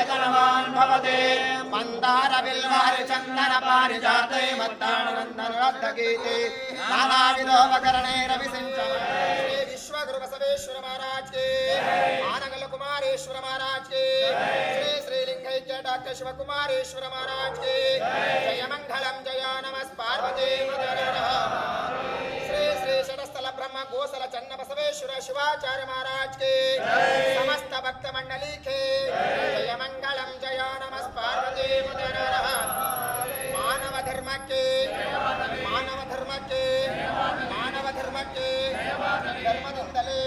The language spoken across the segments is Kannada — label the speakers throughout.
Speaker 1: धनवान् भवते मन्दार बिल्वारि चन्दन पारिजाते मत्तानन्दनवर्धगीते नानाविधोपकरणे रविसिञ्चने विश्वगुरु बसवेश्वर महाराज के आनगल कुमारेश्वर महाराज के श्री श्रीलिंगैक्य डॉक्टर शिव कुमारेश्वर महाराज के जय मंगलम जय नमः पार्वती श्री श्री षडस्थल ब्रह्म गोसल चन्न बसवेश्वर शिवाचार्य महाराज के समस्त भक्त मंडली के जय मंगलम जय नमः पार्वती मानव धर्म के मानव धर्म के मानव धर्म के धर्मದಿಂದಲೇ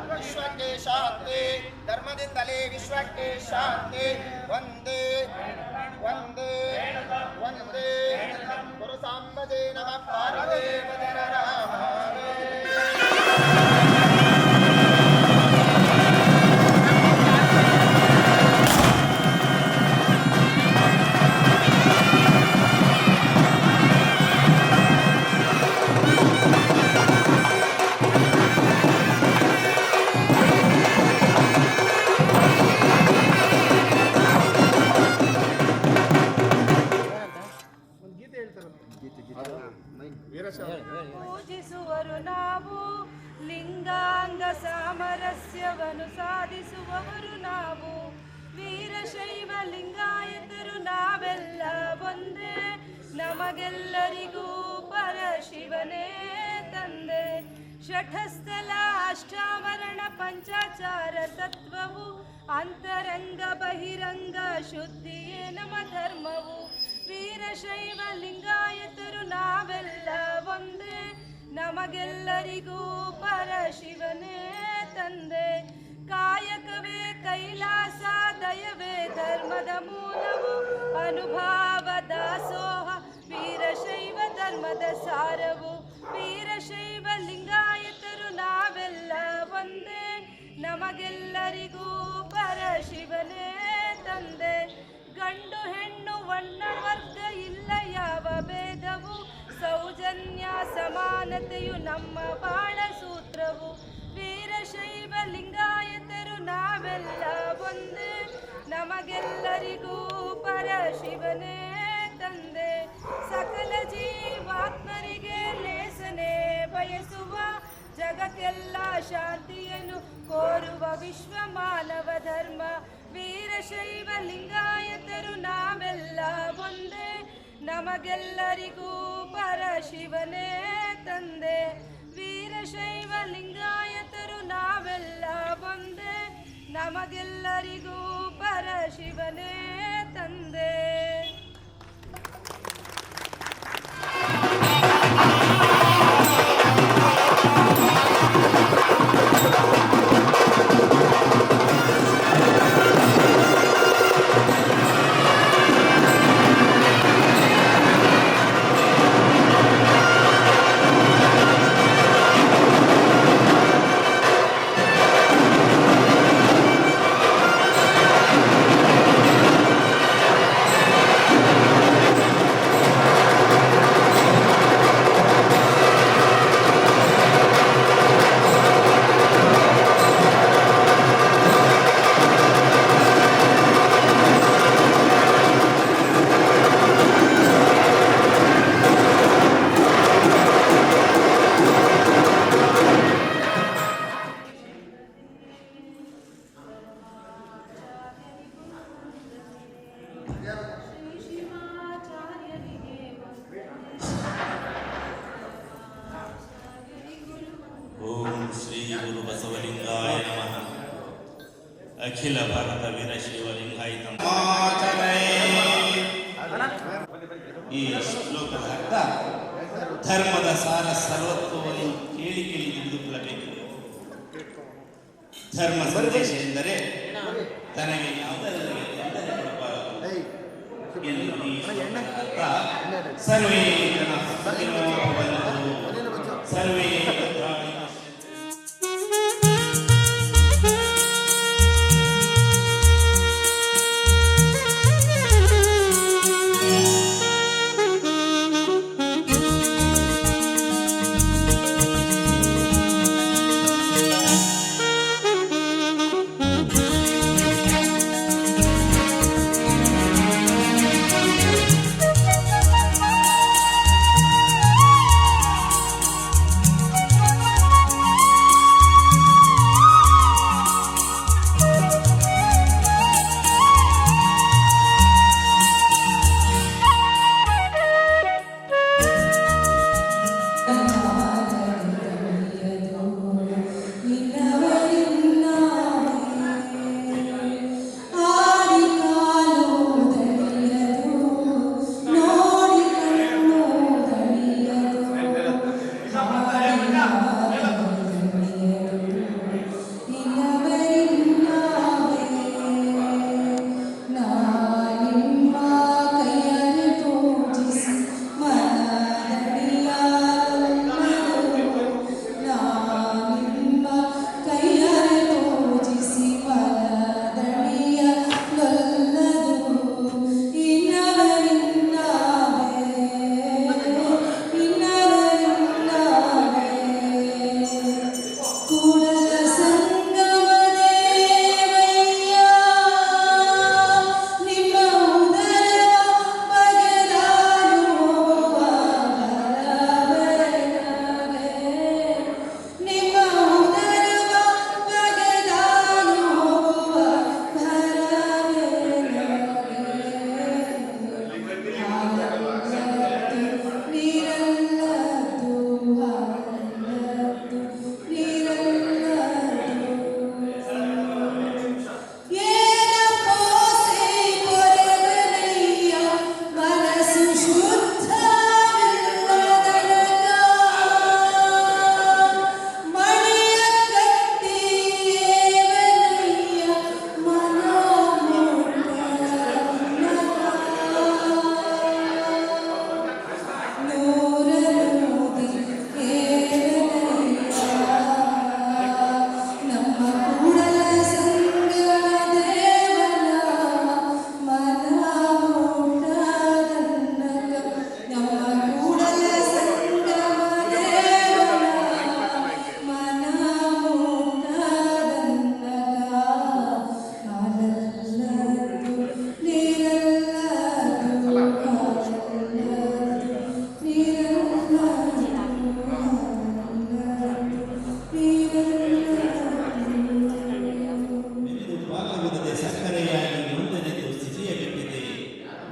Speaker 1: ವಿಶ್ವಕ್ಕೆ ಶಾಂತಿ ಧರ್ಮದಿಂದಲೇ ವಿಶ್ವಕ್ಕೆ ಶಾಂತಿ ವಂದೇ ವಂದೇ ವಂದೇ ಗುರು ಸಾಂಬಜೇ ನಮಃ ಪಾರ್ವತಿ
Speaker 2: ಪೂಜಿಸುವರು ನಾವು ಲಿಂಗಾಂಗ ಸಾಮರಸ್ಯವನ್ನು ಸಾಧಿಸುವವರು ನಾವು ವೀರಶೈವ ಲಿಂಗಾಯತರು ನಾವೆಲ್ಲ ಒಂದೇ ನಮಗೆಲ್ಲರಿಗೂ ಪರಶಿವನೇ ತಂದೆ ಷಠಸ್ಥಲ ಅಷ್ಟಾವರಣ ಪಂಚಾಚಾರ ತತ್ವವು ಅಂತರಂಗ ಬಹಿರಂಗ ಶುದ್ಧಿಯೇ ನಮ್ಮ ಧರ್ಮವು ವೀರಶೈವ ಲಿಂಗಾಯತರು ನಾವೆಲ್ಲ ಒಂದೇ ನಮಗೆಲ್ಲರಿಗೂ ಪರಶಿವನೇ ತಂದೆ ಕಾಯಕವೇ ಕೈಲಾಸ ದಯವೇ ಧರ್ಮದ ಮೂಲವು ಅನುಭಾವ ದಾಸೋಹ ವೀರಶೈವ ಧರ್ಮದ ಸಾರವು ವೀರಶೈವ ಲಿಂಗಾಯತರು ನಾವೆಲ್ಲ ಒಂದೇ ನಮಗೆಲ್ಲರಿಗೂ ಪರಶಿವನೇ ತಂದೆ ಗಂಡು ಹೆಣ್ಣು ವರ್ಣ ವರ್ಗ ಇಲ್ಲ ಯಾವ ಭೇದವು ಸೌಜನ್ಯ ಸಮಾನತೆಯು ನಮ್ಮ ಬಾಳ ಸೂತ್ರವು ವೀರಶೈವ ಲಿಂಗಾಯತರು ನಾವೆಲ್ಲ ಒಂದೇ ನಮಗೆಲ್ಲರಿಗೂ ಪರಶಿವನೇ ತಂದೆ ಸಕಲ ಜೀವಾತ್ಮರಿಗೆ ಲೇಸನೆ ಬಯಸುವ ಜಗಕ್ಕೆಲ್ಲ ಶಾಂತಿಯನ್ನು ಕೋರುವ ವಿಶ್ವ ಮಾನವ ಧರ್ಮ ವೀರಶೈವ ಲಿಂಗಾಯತರು ನಾವೆಲ್ಲ ಒಂದೇ ನಮಗೆಲ್ಲರಿಗೂ ಪರಶಿವನೇ ತಂದೆ ವೀರಶೈವ ಲಿಂಗಾಯತರು ನಾವೆಲ್ಲ ಒಂದೇ ನಮಗೆಲ್ಲರಿಗೂ ಪರಶಿವನೇ ತಂದೆ
Speaker 3: ಅಖಿಲ ಭಾರತ ವೀರಶೈವ ಲಿಂಗಾಯತ ಈ ಶ್ಲೋಕದ ಅರ್ಥ ಧರ್ಮದ ಸಾರ ಸರ್ವತ್ವವನ್ನು ಕೇಳಿ ಕೇಳಿ ತಿಳಿದುಕೊಳ್ಳಬೇಕು. ಧರ್ಮ ಸಂದೇಶ ಎಂದರೆ ತನಗೆ ಯಾವುದರಲ್ಲಿ ತೊಂದರೆ ಕೊಡಬಾರದು ಎಂದು ಈ ಅರ್ಥ. ಸರ್ವೇ ಜನಃ ಸುಖಿನೋ ಭವಂತು ಸರ್ವೇ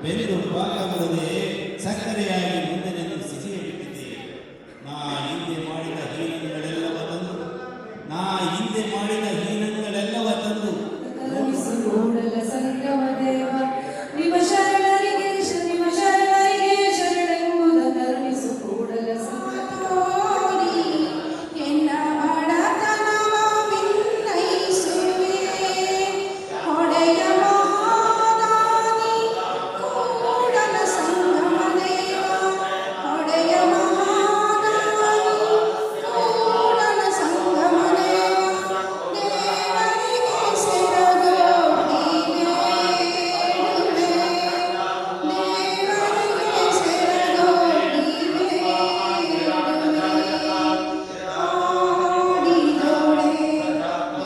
Speaker 3: ಬೆಂದು ಪಾಕ ಮಾಡದೆ ಸಕ್ಕರೆಯಾಗಿ ಮುಂದೆ ನನ್ನ ಸಿಹಿಯ ಬಿಟ್ಟಿದೆ. ನಾ ಹಿಂದೆ ಮಾಡಿದ ಹೀನಗಳೆಲ್ಲವ ತಂದು
Speaker 2: ಕೂಡಲ ಸಂಗಮ ದೇವ ನಿಮ್ಮ ಶರಣರಿಗೆ ಶರಣೆಂಬುದ ಕರುಣಿಸು ಕೂಡಲ ಸಂಗಮೋನಿ ಎನ್ನ ಬಡತನವ ವಿನ್ನಯಿಸುವೆ ಹೊಡೆಯ ಮಹಾದಾನಿ ಕೂಡಲ ಸಂಗಮ ದೇವ ಹೊಡೆಯ ಮಹಾದಾನಿ ಕೂಡಲ ಸಂಗಮ ದೇವ ದೇವರಿಗೆ ಸೆರಗೋಡಿ ಬೇಡುವೆ ದೇವರಿಗೆ ಸೆರಗೋಡಿ ಬೇಡುವೆ ಆಡಿದೊಡೆ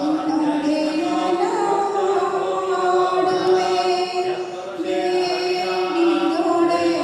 Speaker 2: ನಿನ್ನೊಡೆಯ ನಾಡುವೆ ಬೇಡಿದೊಡೆ ನಿನ್ನೊಡೆಯ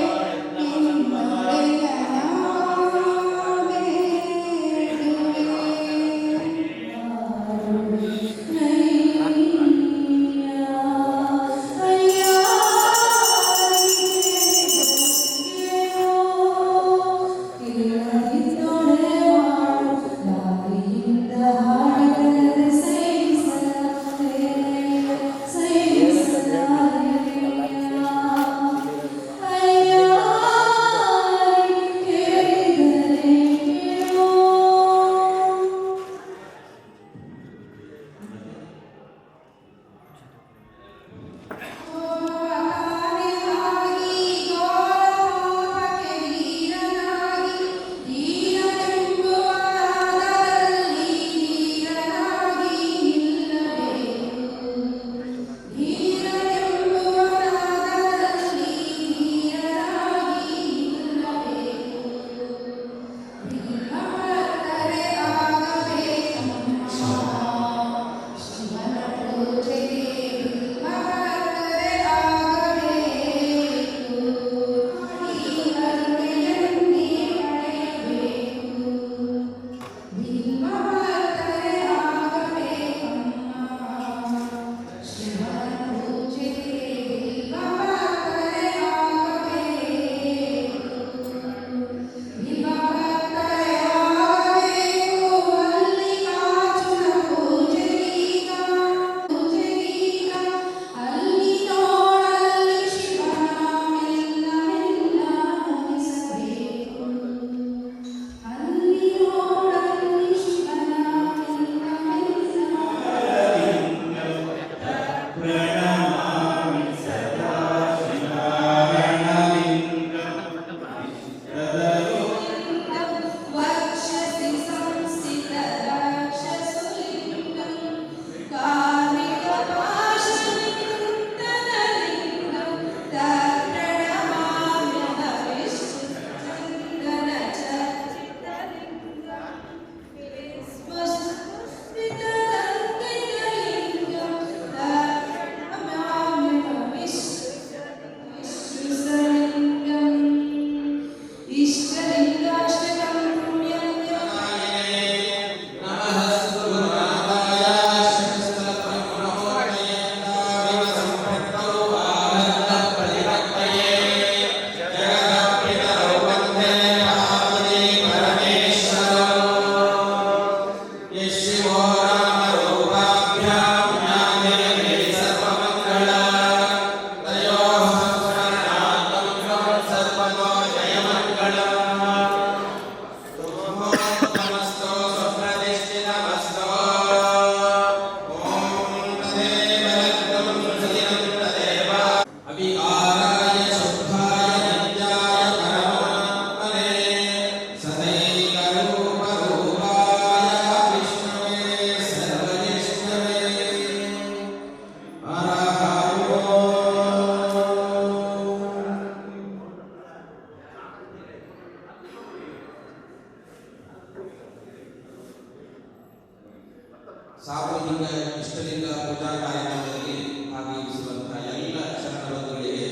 Speaker 3: ಸಾರ್ವಜನಿಕ ಇಷ್ಟಲಿಂಗ ಪೂಜಾ ಕಾರ್ಯಕ್ರಮದಲ್ಲಿ ಭಾಗವಹಿಸುವಂತಹ ಎಲ್ಲ ಶರಣಬಂಧುಗಳಿಗೆ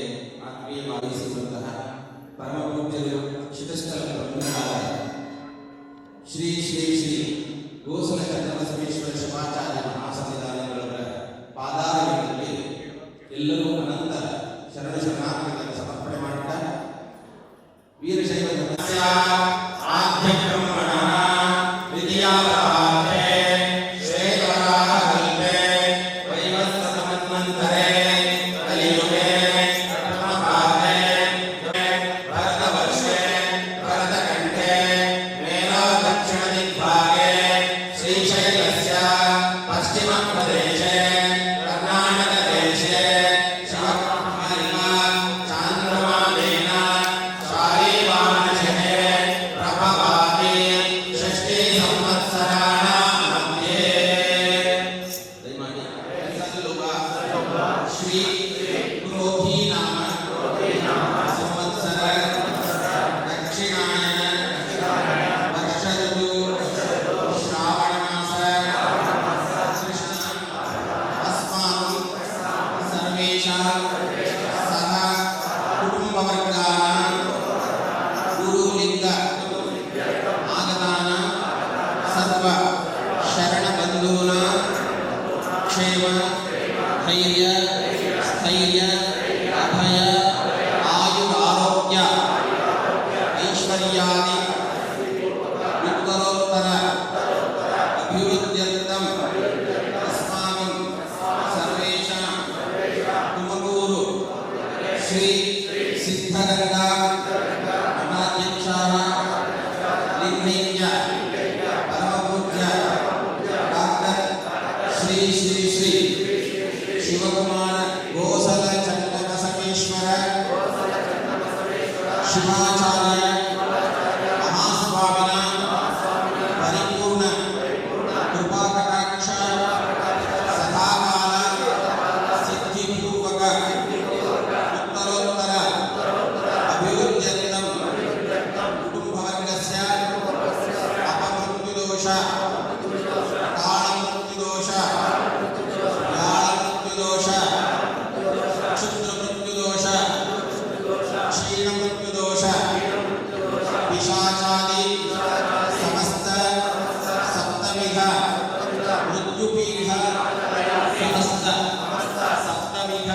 Speaker 3: ಆತ್ಮೀಯ ಭಾಗವಹಿಸಿರುವಂತಹ ಪರಮ ಪೂಜ್ಯರು ಶಿರಸ್ಥಲ ಪ್ರಮುಖರಾದ ಶ್ರೀ ಶ್ರೀ ಶ್ರೀ ಗೋಸಲ ಚನ್ನಬಸವೇಶ್ವರ ಶಿವಾಚಾರ್ಯ ಮಹಾಸನ್ನಿಧಾನಗಳ ಪಾದಾರವಿಂದಕ್ಕೆ ಎಲ್ಲರೂ ಅನಂತ ಶರಣ ಶರಣಾರ್ಥಿಗಳ ಸರ್ವೇಷ ಸಹ ಕುಟುಂಬವರ್ಗಾನ ಗುರುಲಿಂಗ ಆಗತಾನ ಸರ್ವ ಶರಣಬಂಧೂನ ಕ್ಷೇಮ ಧೈರ್ಯ ಸ್ಥೈರ್ಯ ಅಭಯ ಆಯುರಾರೋಗ್ಯ ಐಶ್ವರ್ಯಾದಿ ಉತ್ತರೋತ್ತರ ಅಭಿವೃದ್ಧ್ಯರ್ಥಂ ಅಸ್ಮಾಕಂ ಸರ್ವೇಷಾಂ ತುಮಕೂರು ಶ್ರೀ ಸಿದ್ಧಗಂಗಾ ಮಠಾಧ್ಯಕ್ಷಾಃ ಲಿಂಗೈಕ್ಯ ಪರಮಪೂಜ್ಯ ಡಾಕ್ಟರ್ ಶ್ರೀ ಶ್ರೀ ಶ್ರೀ ಶಿವಕುಮಾರ ಗೋಸಲ ಚನ್ನಬಸವೇಶ್ವರ ಶಿವಾಚಾರ್ಯ ಮಹಾಸ್ವಾಮಿನ ಪರಿಪೂರ್ಣ ಕೃಪಾಕಟಾಕ್ಷ ಸದಾಕಾಲ ಸಿದ್ಧಿಪೂರ್ವಕ ಉತ್ತರೋತ್ತರ ಅಭಿವೃದ್ಧ್ಯರ್ಥಂ ಕುಟುಂಬವರ್ಗಸ್ಯ ಅಪಮೃತ್ಯುದೋಷ ಕಾಳಮೃತ್ಯುದೋಷ ವ್ಯಾಳಮೃತ್ಯುದೋಷ ಕ್ಷುದ್ರಮೃತ್ಯುದೋಷ ಕ್ಷೀಣಮೃತ್ಯುದೋಷ ಪಿಶಾಚಾದಿ ಸಮಸ್ತ ಸಪ್ತವಿಧ ಮೃತ್ಯುಪೀಠ ಸಮಸ್ತ ಸಪ್ತವಿಧ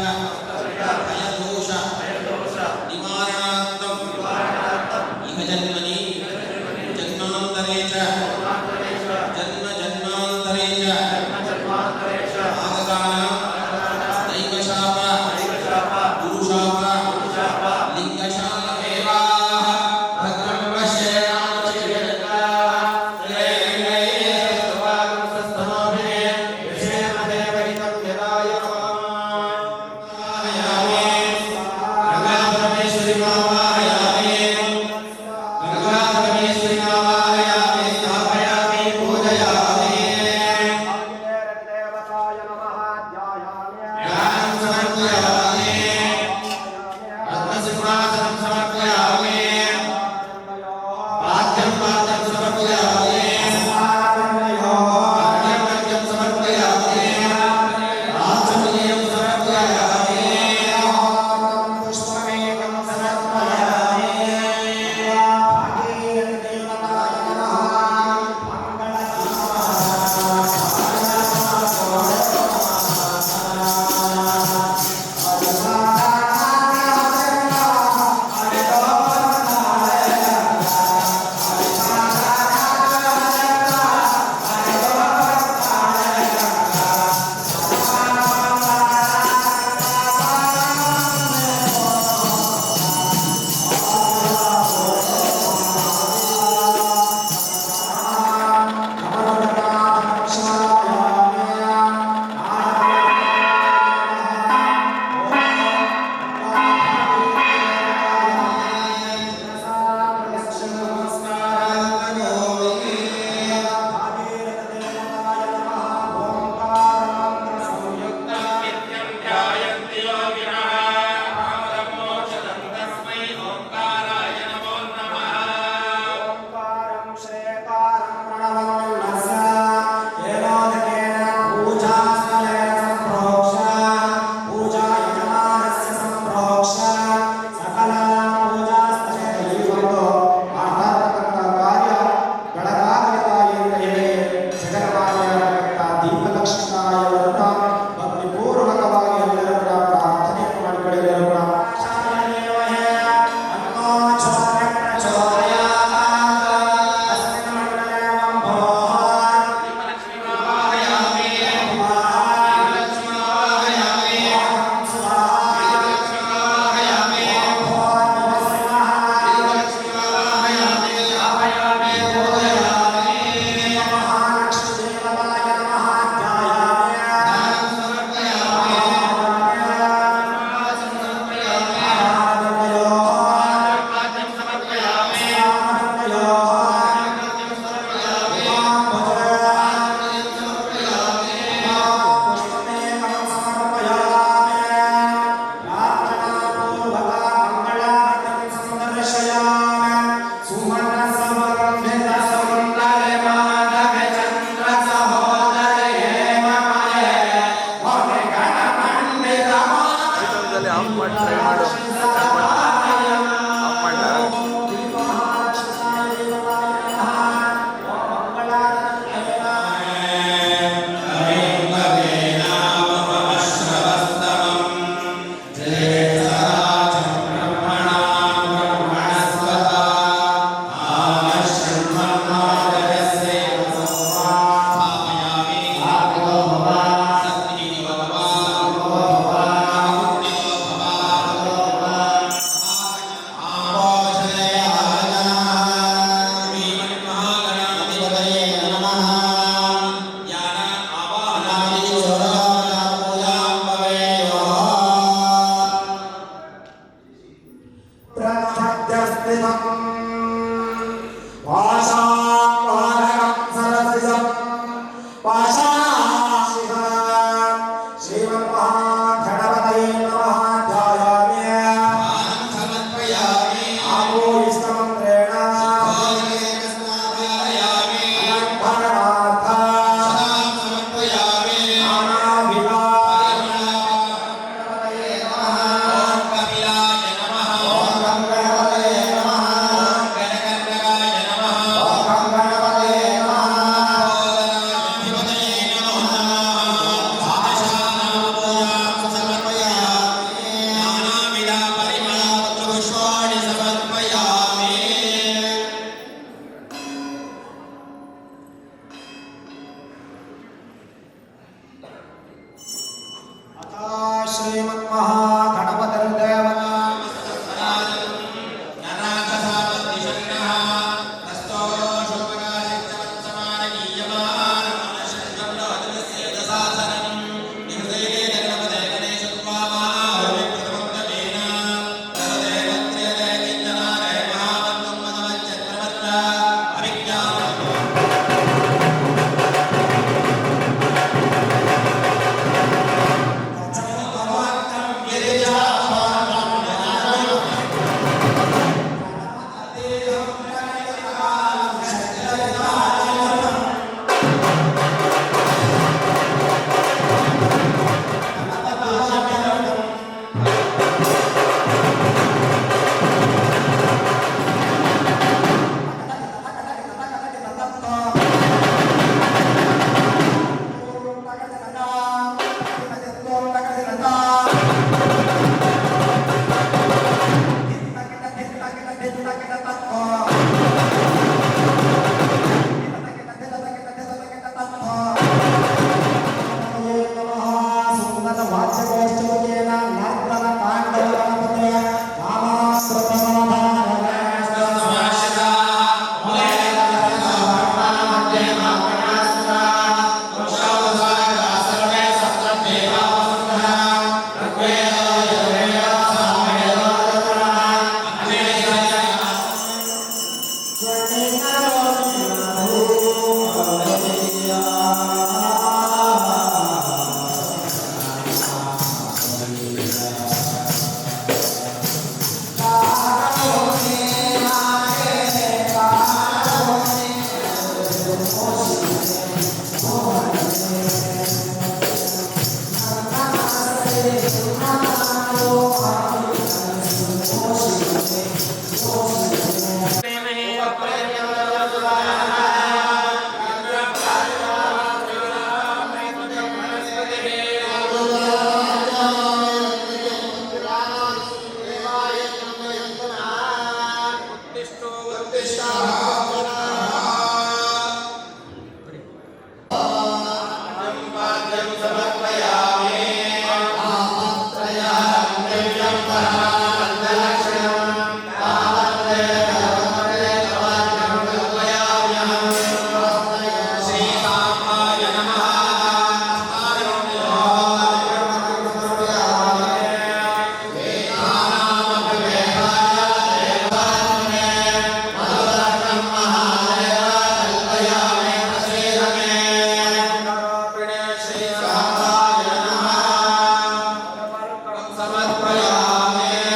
Speaker 1: समर्पयामि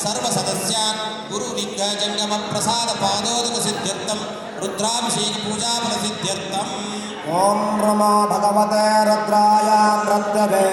Speaker 3: सर्वसदस्यान् गुरुलिंग जंगम प्रसाद पादोदक सिद्ध्यर्थम रुद्राभिषेक पूजा फल सिद्ध्यर्थम
Speaker 4: ओम नमो भगवते रुद्राय मृत्यवे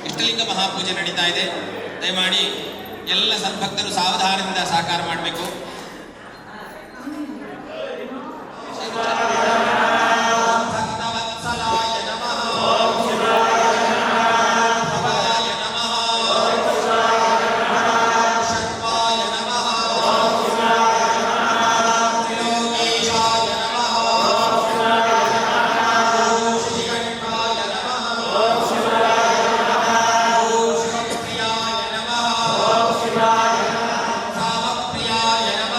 Speaker 5: ಇಷ್ಟಲಿಂಗ ಮಹಾಪೂಜೆ ನಡೀತಾ ಇದೆ. ದಯಮಾಡಿ ಎಲ್ಲ ಸದ್ಭಕ್ತರು ಸಾವಧಾನದಿಂದ ಸಹಕಾರ ಮಾಡಬೇಕು. ಪ್ರಿಯಾಯ ನಮಃ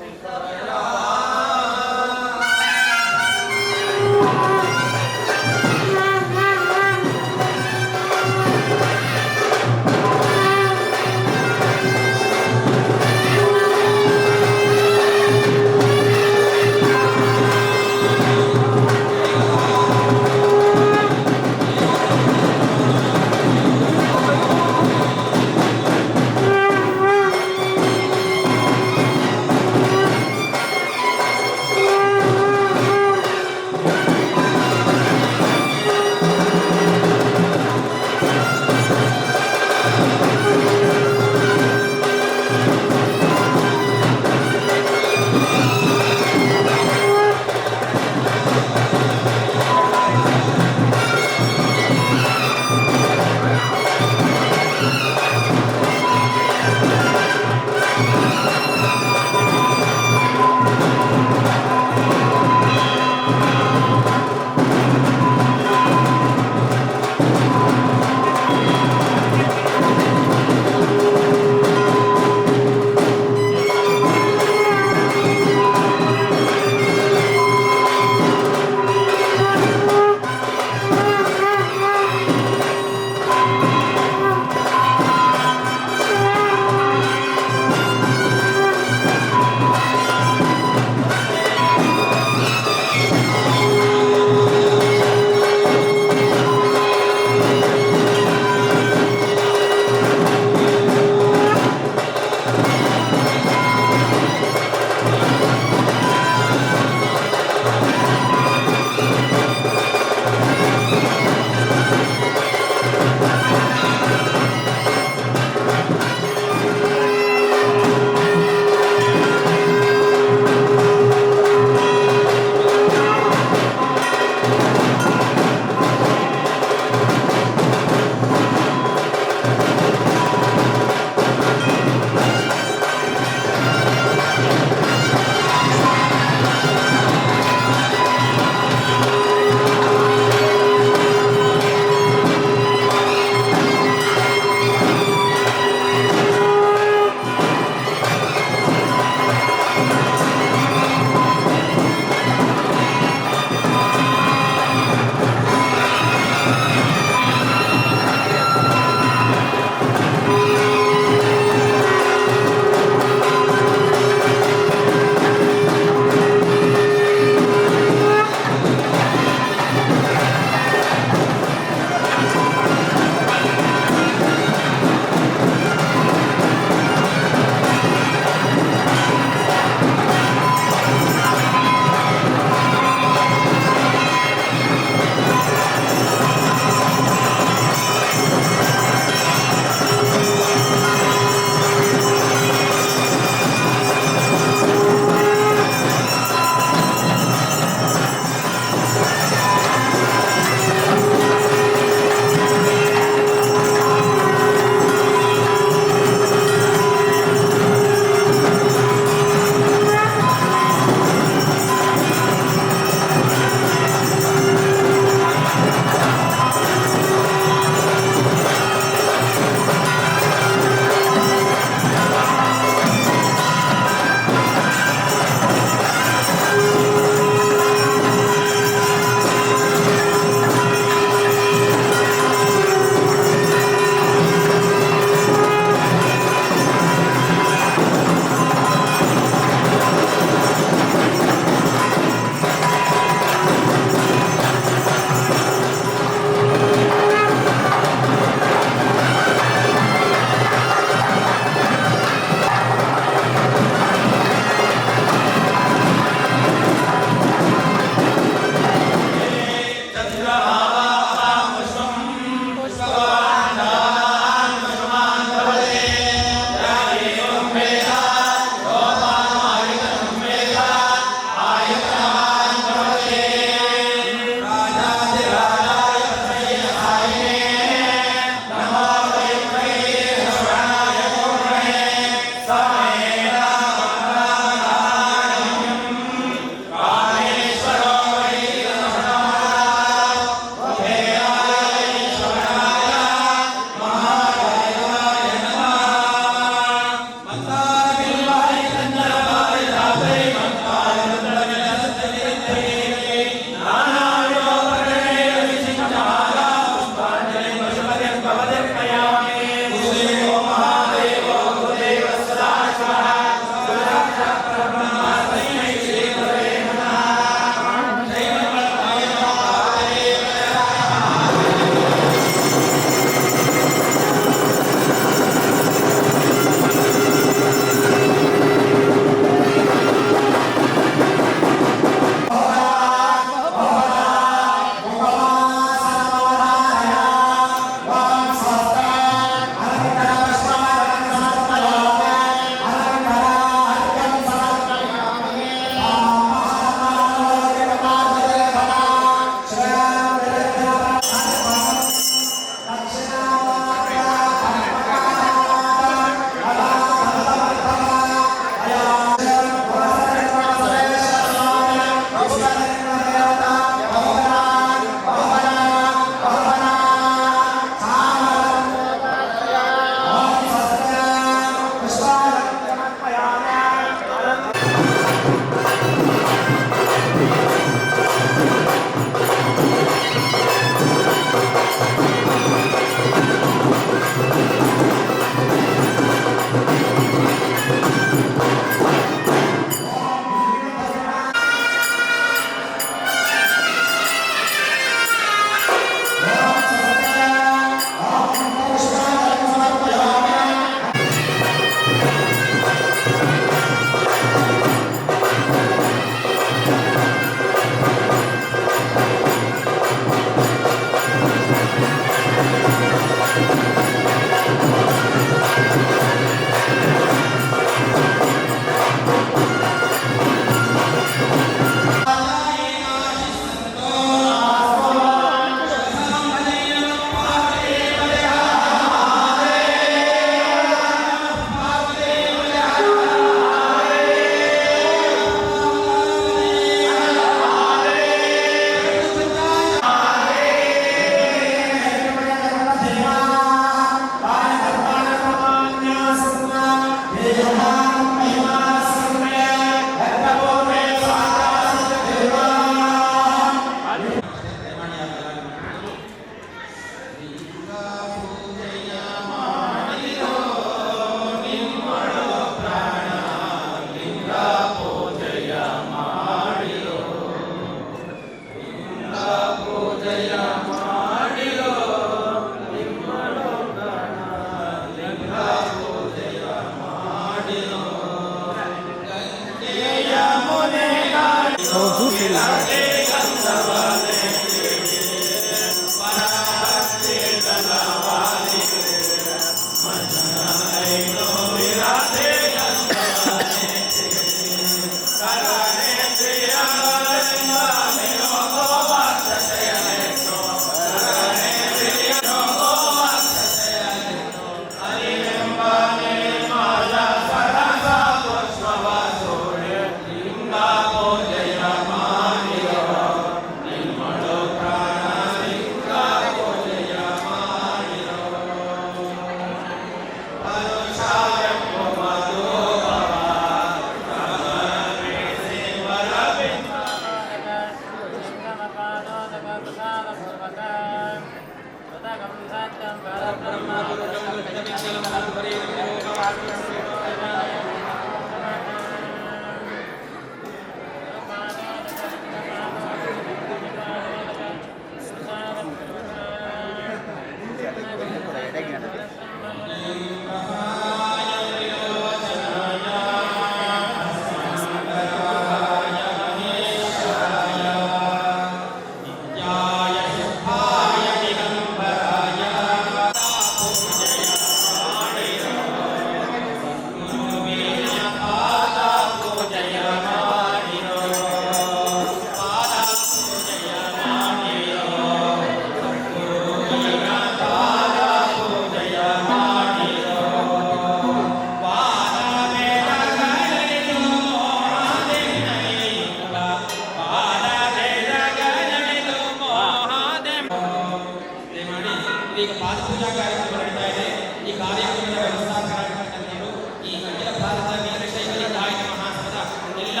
Speaker 5: ಈಗ ಪಾದಪೂಜಾ ಕಾರ್ಯಕ್ರಮ ನಡೀತಾ ಇದೆ. ಈ ಕಾರ್ಯಕ್ರಮದ ವ್ಯವಸ್ಥಾಪಕರಾಗಿರ್ತಕ್ಕಂಥವರು ಈ ಅಖಿಲ ಭಾರತ ವೀರಶೈವ ಲಿಂಗಾಯತ ಮಹಾಸಭಾದ ಎಲ್ಲ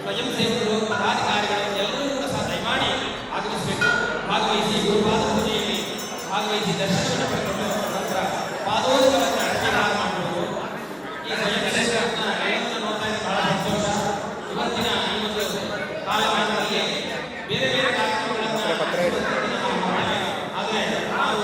Speaker 5: ಸ್ವಯಂ ಸೇವಕರು, ಪದಾಧಿಕಾರಿಗಳು ಎಲ್ಲರೂ ಕೂಡ ಸಹ ದಯಮಾಡಿ ಆಗಮಿಸಬೇಕು. ಭಾಗವಹಿಸಿ ಗುರುಪಾದ ಪೂಜೆಯಲ್ಲಿ ಭಾಗವಹಿಸಿ ದರ್ಶನವನ್ನು ಪಡೆದುಕೊಂಡು ನಂತರ ಪಾದೋದಕವನ್ನು ಅರ್ಪಣೆ ಮಾಡಬಹುದು. ಈ ಸ್ವಯಂ ಸೇವಕರನ್ನ ಎಲ್ಲರನ್ನು ನೋಡ್ತಾ ಇದ್ರೆ ಬಹಳ ಸಂತೋಷ. ಇವತ್ತಿನ ಈ ಒಂದು ಕಾಲಘಟ್ಟದಲ್ಲಿ ಬೇರೆ ಬೇರೆ ಕಾರ್ಯಕ್ರಮಗಳನ್ನು ಆದರೆ ನಾವು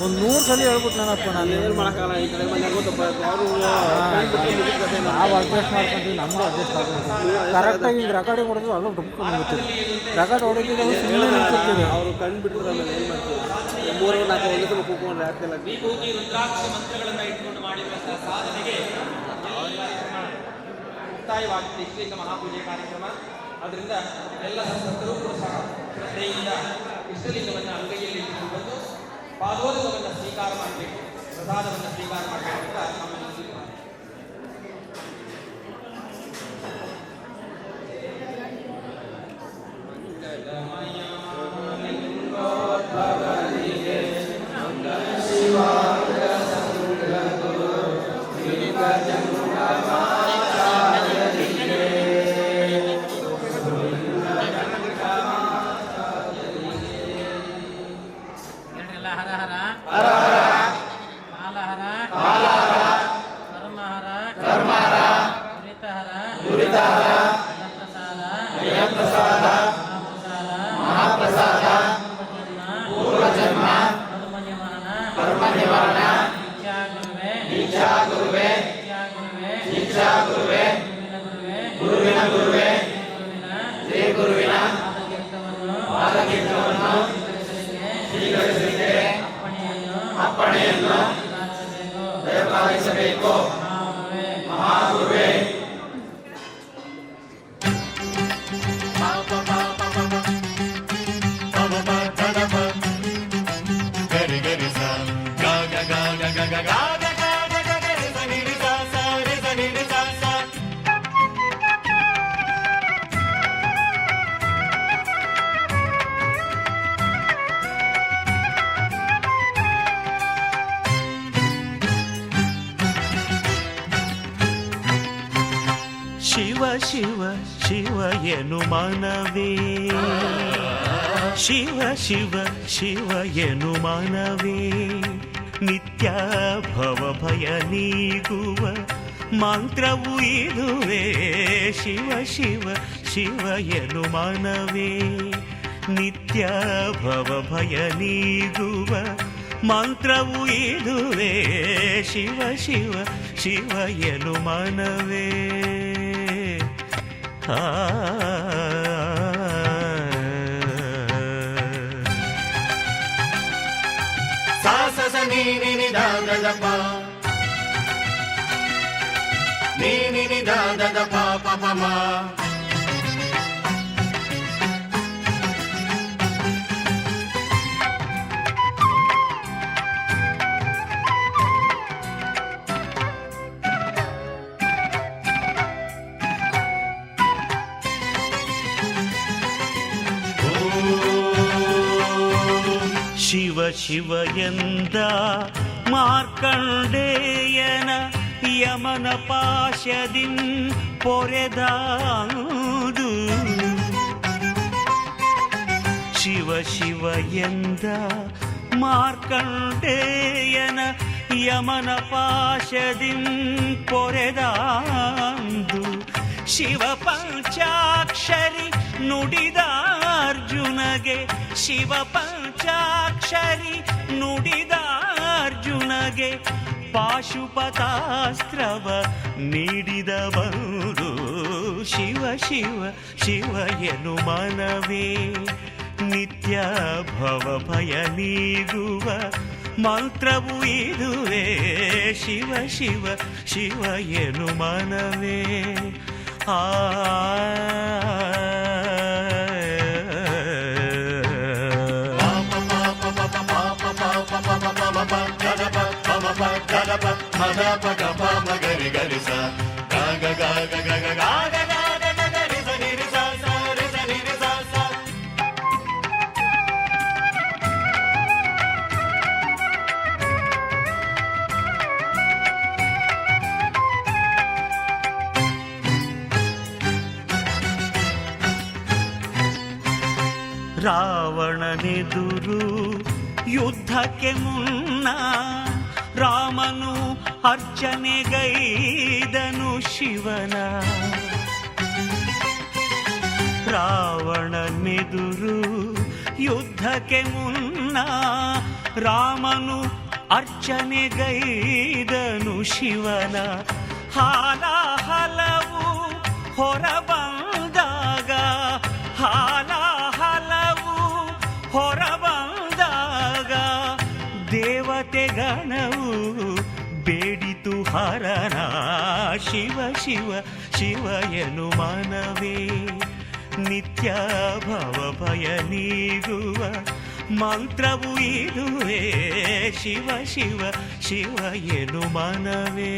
Speaker 6: ಒಂದು 100 ಸಲ ಹೇಳ್ಬಿಟ್ಟು ನಾನಪ್ಪ ನಾನು ಏನು ಮಾಡೋಕ್ಕಾಗಲ್ಲ. ಈ ಕಡೆ ಮನೆ ಗೊತ್ತಪ್ಪ ಅವರು ನಾವು ಅಡ್ಜಸ್ಟ್ ಮಾಡ್ಕೊಂಡ್ವಿ, ನಮಗೂ ಅಡ್ಜಸ್ಟ್ ಆಗುತ್ತೆ. ಕರೆಕ್ಟಾಗಿ ಈಗ ರೆಕಾರ್ಡಿಂಗ್ ಹೊಡೆದು ಅದು ಡುಮ್ಕೊಂಡು ಹೋಗ್ತೀವಿ. ರೆಕಾರ್ಡ್ ಹೊಡೆದಿದ್ದು ಸುಮ್ಮನೆ ನಿಂತಿರ್ತೀವಿ. ಅವರು ಕಂಡು ಬಿಟ್ಟರೆ ಆಮೇಲೆ ಏನು ಮಾಡ್ತೀವಿ? 3-4 ಒಂದು ಸಲ ಕೂತ್ಕೊಂಡ್ರೆ ಆಗ್ತಿಲ್ಲ.
Speaker 5: ವಿಭೂತಿ ರುದ್ರಾಕ್ಷ ಮಂತ್ರಗಳನ್ನು ಇಟ್ಕೊಂಡು ಮಾಡಿರುವಂತಹ ಸಾಧನೆಗೆ ಮುಕ್ತಾಯವಾಗುತ್ತೆ ಇಷ್ಟಲಿಂಗ ಮಹಾಪೂಜೆ ಕಾರ್ಯಕ್ರಮ. ಅದರಿಂದ ಎಲ್ಲ ಸಂತರು ಕೂಡ ಸಹ ಶ್ರದ್ಧೆಯಿಂದ ಇಷ್ಟಲಿಂಗವನ್ನು ಅಂಗೈಯಲ್ಲಿ ಇಟ್ಟುಕೊಂಡು ಬಂದು ಪಾದೋದಕವನ್ನು ಸ್ವೀಕಾರ ಮಾಡಬೇಕು, ಪ್ರಸಾದವನ್ನು ಸ್ವೀಕಾರ ಮಾಡಬೇಕು ಅಂತ ನಮ್ಮಲ್ಲಿ ಮಂಗಲಮಯ ಹರ ಹರ ಕಾಲಹರ ಕರ್ಮಹರ ದುರಿತಹರ ಮಹಾಪ್ರಸಾದ ಪೂರ್ವಜನ್ಮ ಕರ್ಮ ನಿವಾರಣ ದೀಕ್ಷಾ ಗುರುವೇ ಗುರುವಿನ ಶ್ರೀ ಗುರುವಿನ ಪಾದಕೀರ್ತವನ್ನು ಸ್ವೀಕರಿಸಲಿಕ್ಕೆ ಅಪ್ಪಣೆಯನ್ನು ದಯಪಾಲಿಸಬೇಕು. ಮಹಾಗುರುವೇ.
Speaker 7: ಶಿವ ಶಿವ ಶಿವ ಎನು ಮನವೇ, ಶಿವ ಶಿವ ಶಿವ ಎನು ಮನವೇ, ನಿತ್ಯ ಭವ ಭಯ ನೀಗುವ ಮಂತ್ರವು ಇದುವೇ. ಶಿವ ಶಿವ ಶಿವ ಎನು ಮನವೇ, ನಿತ್ಯ ಭವ ಭಯ ನೀಗುವ ಮಂತ್ರವು ಇದುವೇ. ಶಿವ ಶಿವ ಶಿವ ಎನು ಮನವೇ.
Speaker 8: ಸಾಸ ನೀ ನಿ ದ ದ ಪ ನೀ ನಿ ದ ದ ಪ ಪ ಪ ಮ.
Speaker 7: ಶಿವ ಶಿವ ಎಂದ ಮಾರ್ಕಂಡೇಯನ ಯಮನ ಪಾಶದಿನ್ ಪೊರೆದಾದು. ಶಿವ ಶಿವ ಎಂದ ಮಾರ್ಕಂಡೇಯನ ಯಮನ ಪಾಶದಿನ್ ಪೊರೆದಾದು. ಶಿವ ಪಂಚಾಕ್ಷರಿ ನುಡಿದ ಅರ್ಜುನಗೆ, ಶಿವ ಪಂಚಾಕ್ಷರಿ ನುಡಿದ ಅರ್ಜುನಗೆ ಪಾಶುಪತಾಸ್ತ್ರವ ನೀಡಿದವರು. ಶಿವ ಶಿವ ಶಿವ ಎನು ಮನವೇ, ನಿತ್ಯ ಭವ ಭಯ ನೀಗುವ ಮಂತ್ರವು ಇದುವೇ. ಶಿವ ಶಿವ ಶಿವ ಎನು ಮನವೇ. ಆ
Speaker 8: ಮದ ಪಗ ಪ ಮಗರಿ ಗರಿ ಸ ಗ ಗ ಗ ಗ ಗ ಗ ಗ ಗ ಗ ಗ ರಿ ಸ ನಿ ರಿ ಸ ಸ ರಿ ಸ ನಿ ರಿ ಸ ಸ.
Speaker 7: ರಾವಣನೆದುರು ಯುದ್ಧಕ್ಕೆ ಮುನ್ನ ರಾಮನು ಅರ್ಚನೆಗೈದನು ಶಿವನ. ರಾವಣನೆದುರು ಯುದ್ಧಕ್ಕೆ ಮುನ್ನ ರಾಮನು ಅರ್ಚನೆಗೈದನು ಶಿವನ. ಹಾಲಾಹಲವು ಹೊರಬಂದಾಗ, ಹಾಲಾಹಲವು ಹೊರಬಂದಾಗ ದೇವತೆ ಗಣವು ಬೇಡಿತು ಹರನ. ಶಿವ ಶಿವ ಶಿವ ಎನು ಮನವೇ, ನಿತ್ಯ ಭವ ಭಯ ನೀಗುವ ಮಂತ್ರವು ಇದುವೇ. ಶಿವ ಶಿವ ಶಿವ ಎನು ಮನವೇ.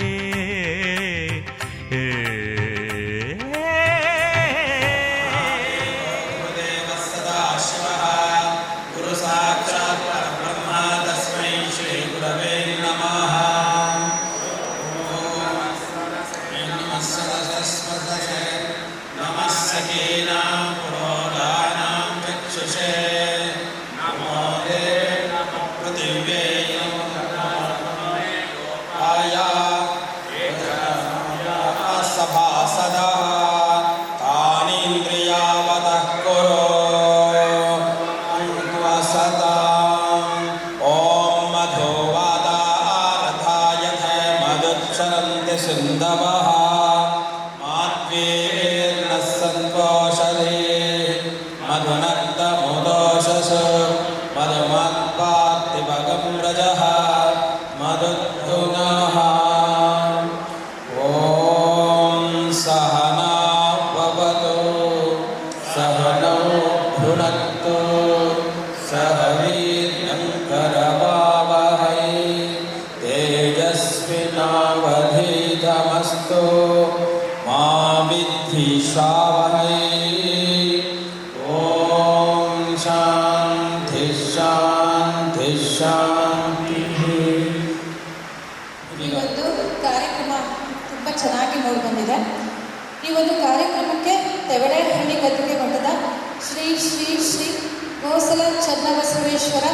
Speaker 3: ಪ್ರತಿ ಶಾಂತಿಃ.
Speaker 9: ಈ ಒಂದು ಕಾರ್ಯಕ್ರಮ ತುಂಬ ಚೆನ್ನಾಗಿ ಮೂಡಿ ಬಂದಿದೆ. ಈ ಒಂದು ಕಾರ್ಯಕ್ರಮಕ್ಕೆ ತೆವಡೆಹಳ್ಳಿ ಗದ್ದಿಗೆ ಮಠದ ಶ್ರೀ ಶ್ರೀ ಶ್ರೀ ಗೋಸಲ ಚನ್ನಬಸವೇಶ್ವರ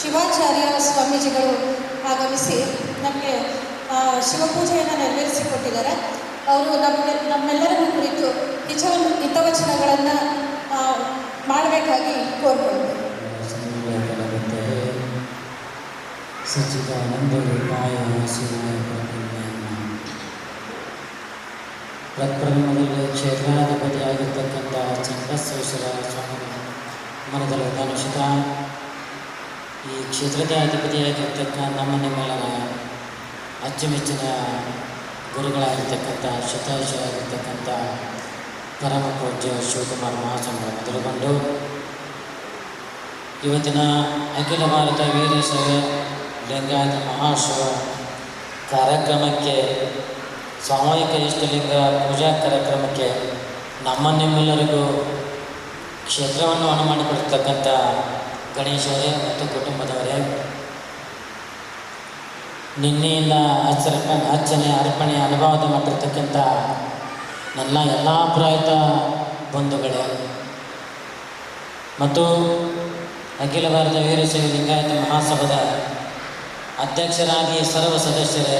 Speaker 9: ಶಿವಾಚಾರ್ಯ ಸ್ವಾಮೀಜಿಗಳು ಆಗಮಿಸಿ ನಮಗೆ ಶಿವಪೂಜೆಯನ್ನು ನೆರವೇರಿಸಿಕೊಟ್ಟಿದ್ದಾರೆ. ಅವರು ನಮ್ಮೆಲ್ಲರನ್ನು ಕುರಿತು ಹಿತವಚನಗಳನ್ನು ಮಾಡಬೇಕಾಗಿ ಕೋರ್ಕೊಳ್ತೇವೆ.
Speaker 10: ಸಚ್ಚಿದಾನಂದ ರೂಪಾಯ ಶಿವಾಯ ಪ್ರಪ್ರಥಮದಲ್ಲಿ ಕ್ಷೇತ್ರಾಧಿಪತಿಯಾಗಿರ್ತಕ್ಕಂಥ ಚನ್ನಬಸವೇಶ್ವರ ಸ್ವಾಮಿಗಳ ಮನದಲ್ಲಿ ಧನುಷಿತ ಈ ಕ್ಷೇತ್ರದ ಅಧಿಪತಿಯಾಗಿರ್ತಕ್ಕ ನಿಮ್ಮೆಲ್ಲರ ಅಚ್ಚುಮೆಚ್ಚಿನ ಗುರುಗಳಾಗಿರ್ತಕ್ಕಂಥ ಶತಾಯುಷಿಯಾಗಿರ್ತಕ್ಕಂಥ ಪರಮ ಪೂಜ್ಯ ಶಿವಕುಮಾರ ಮಹಾಸ್ವಾಮಿಗಳ ಮೊದಲುಗೊಂಡು ಇವತ್ತಿನ ಅಖಿಲ ಭಾರತ ವೀರಶೈವ ಲಿಂಗಾಯತ ಮಹಾಶಿವ ಕಾರ್ಯಕ್ರಮಕ್ಕೆ ಸಾಮೂಹಿಕ ಇಷ್ಟಲಿಂಗ ಪೂಜಾ ಕಾರ್ಯಕ್ರಮಕ್ಕೆ ನಿಮ್ಮೆಲ್ಲರಿಗೂ ಕ್ಷೇತ್ರವನ್ನು ಅನು ಮಾಡಿಕೊಡ್ತಕ್ಕಂಥ ಗಣೇಶವರೇ ಮತ್ತು ಕುಟುಂಬದವರೇ, ನಿನ್ನೆಯಿಂದ ಅರ್ಚನೆ ಅರ್ಪಣೆ ಅನುಭವದ ಮಾಡಿರ್ತಕ್ಕಂಥ ನನ್ನ ಎಲ್ಲ ಪುರಾಹಿತ ಬಂಧುಗಳೇ ಮತ್ತು ಅಖಿಲ ಭಾರತ ವೀರಶೈವ ಲಿಂಗಾಯತ ಮಹಾಸಭಾದ ಅಧ್ಯಕ್ಷರಾಗಿ ಸರ್ವ ಸದಸ್ಯರೇ,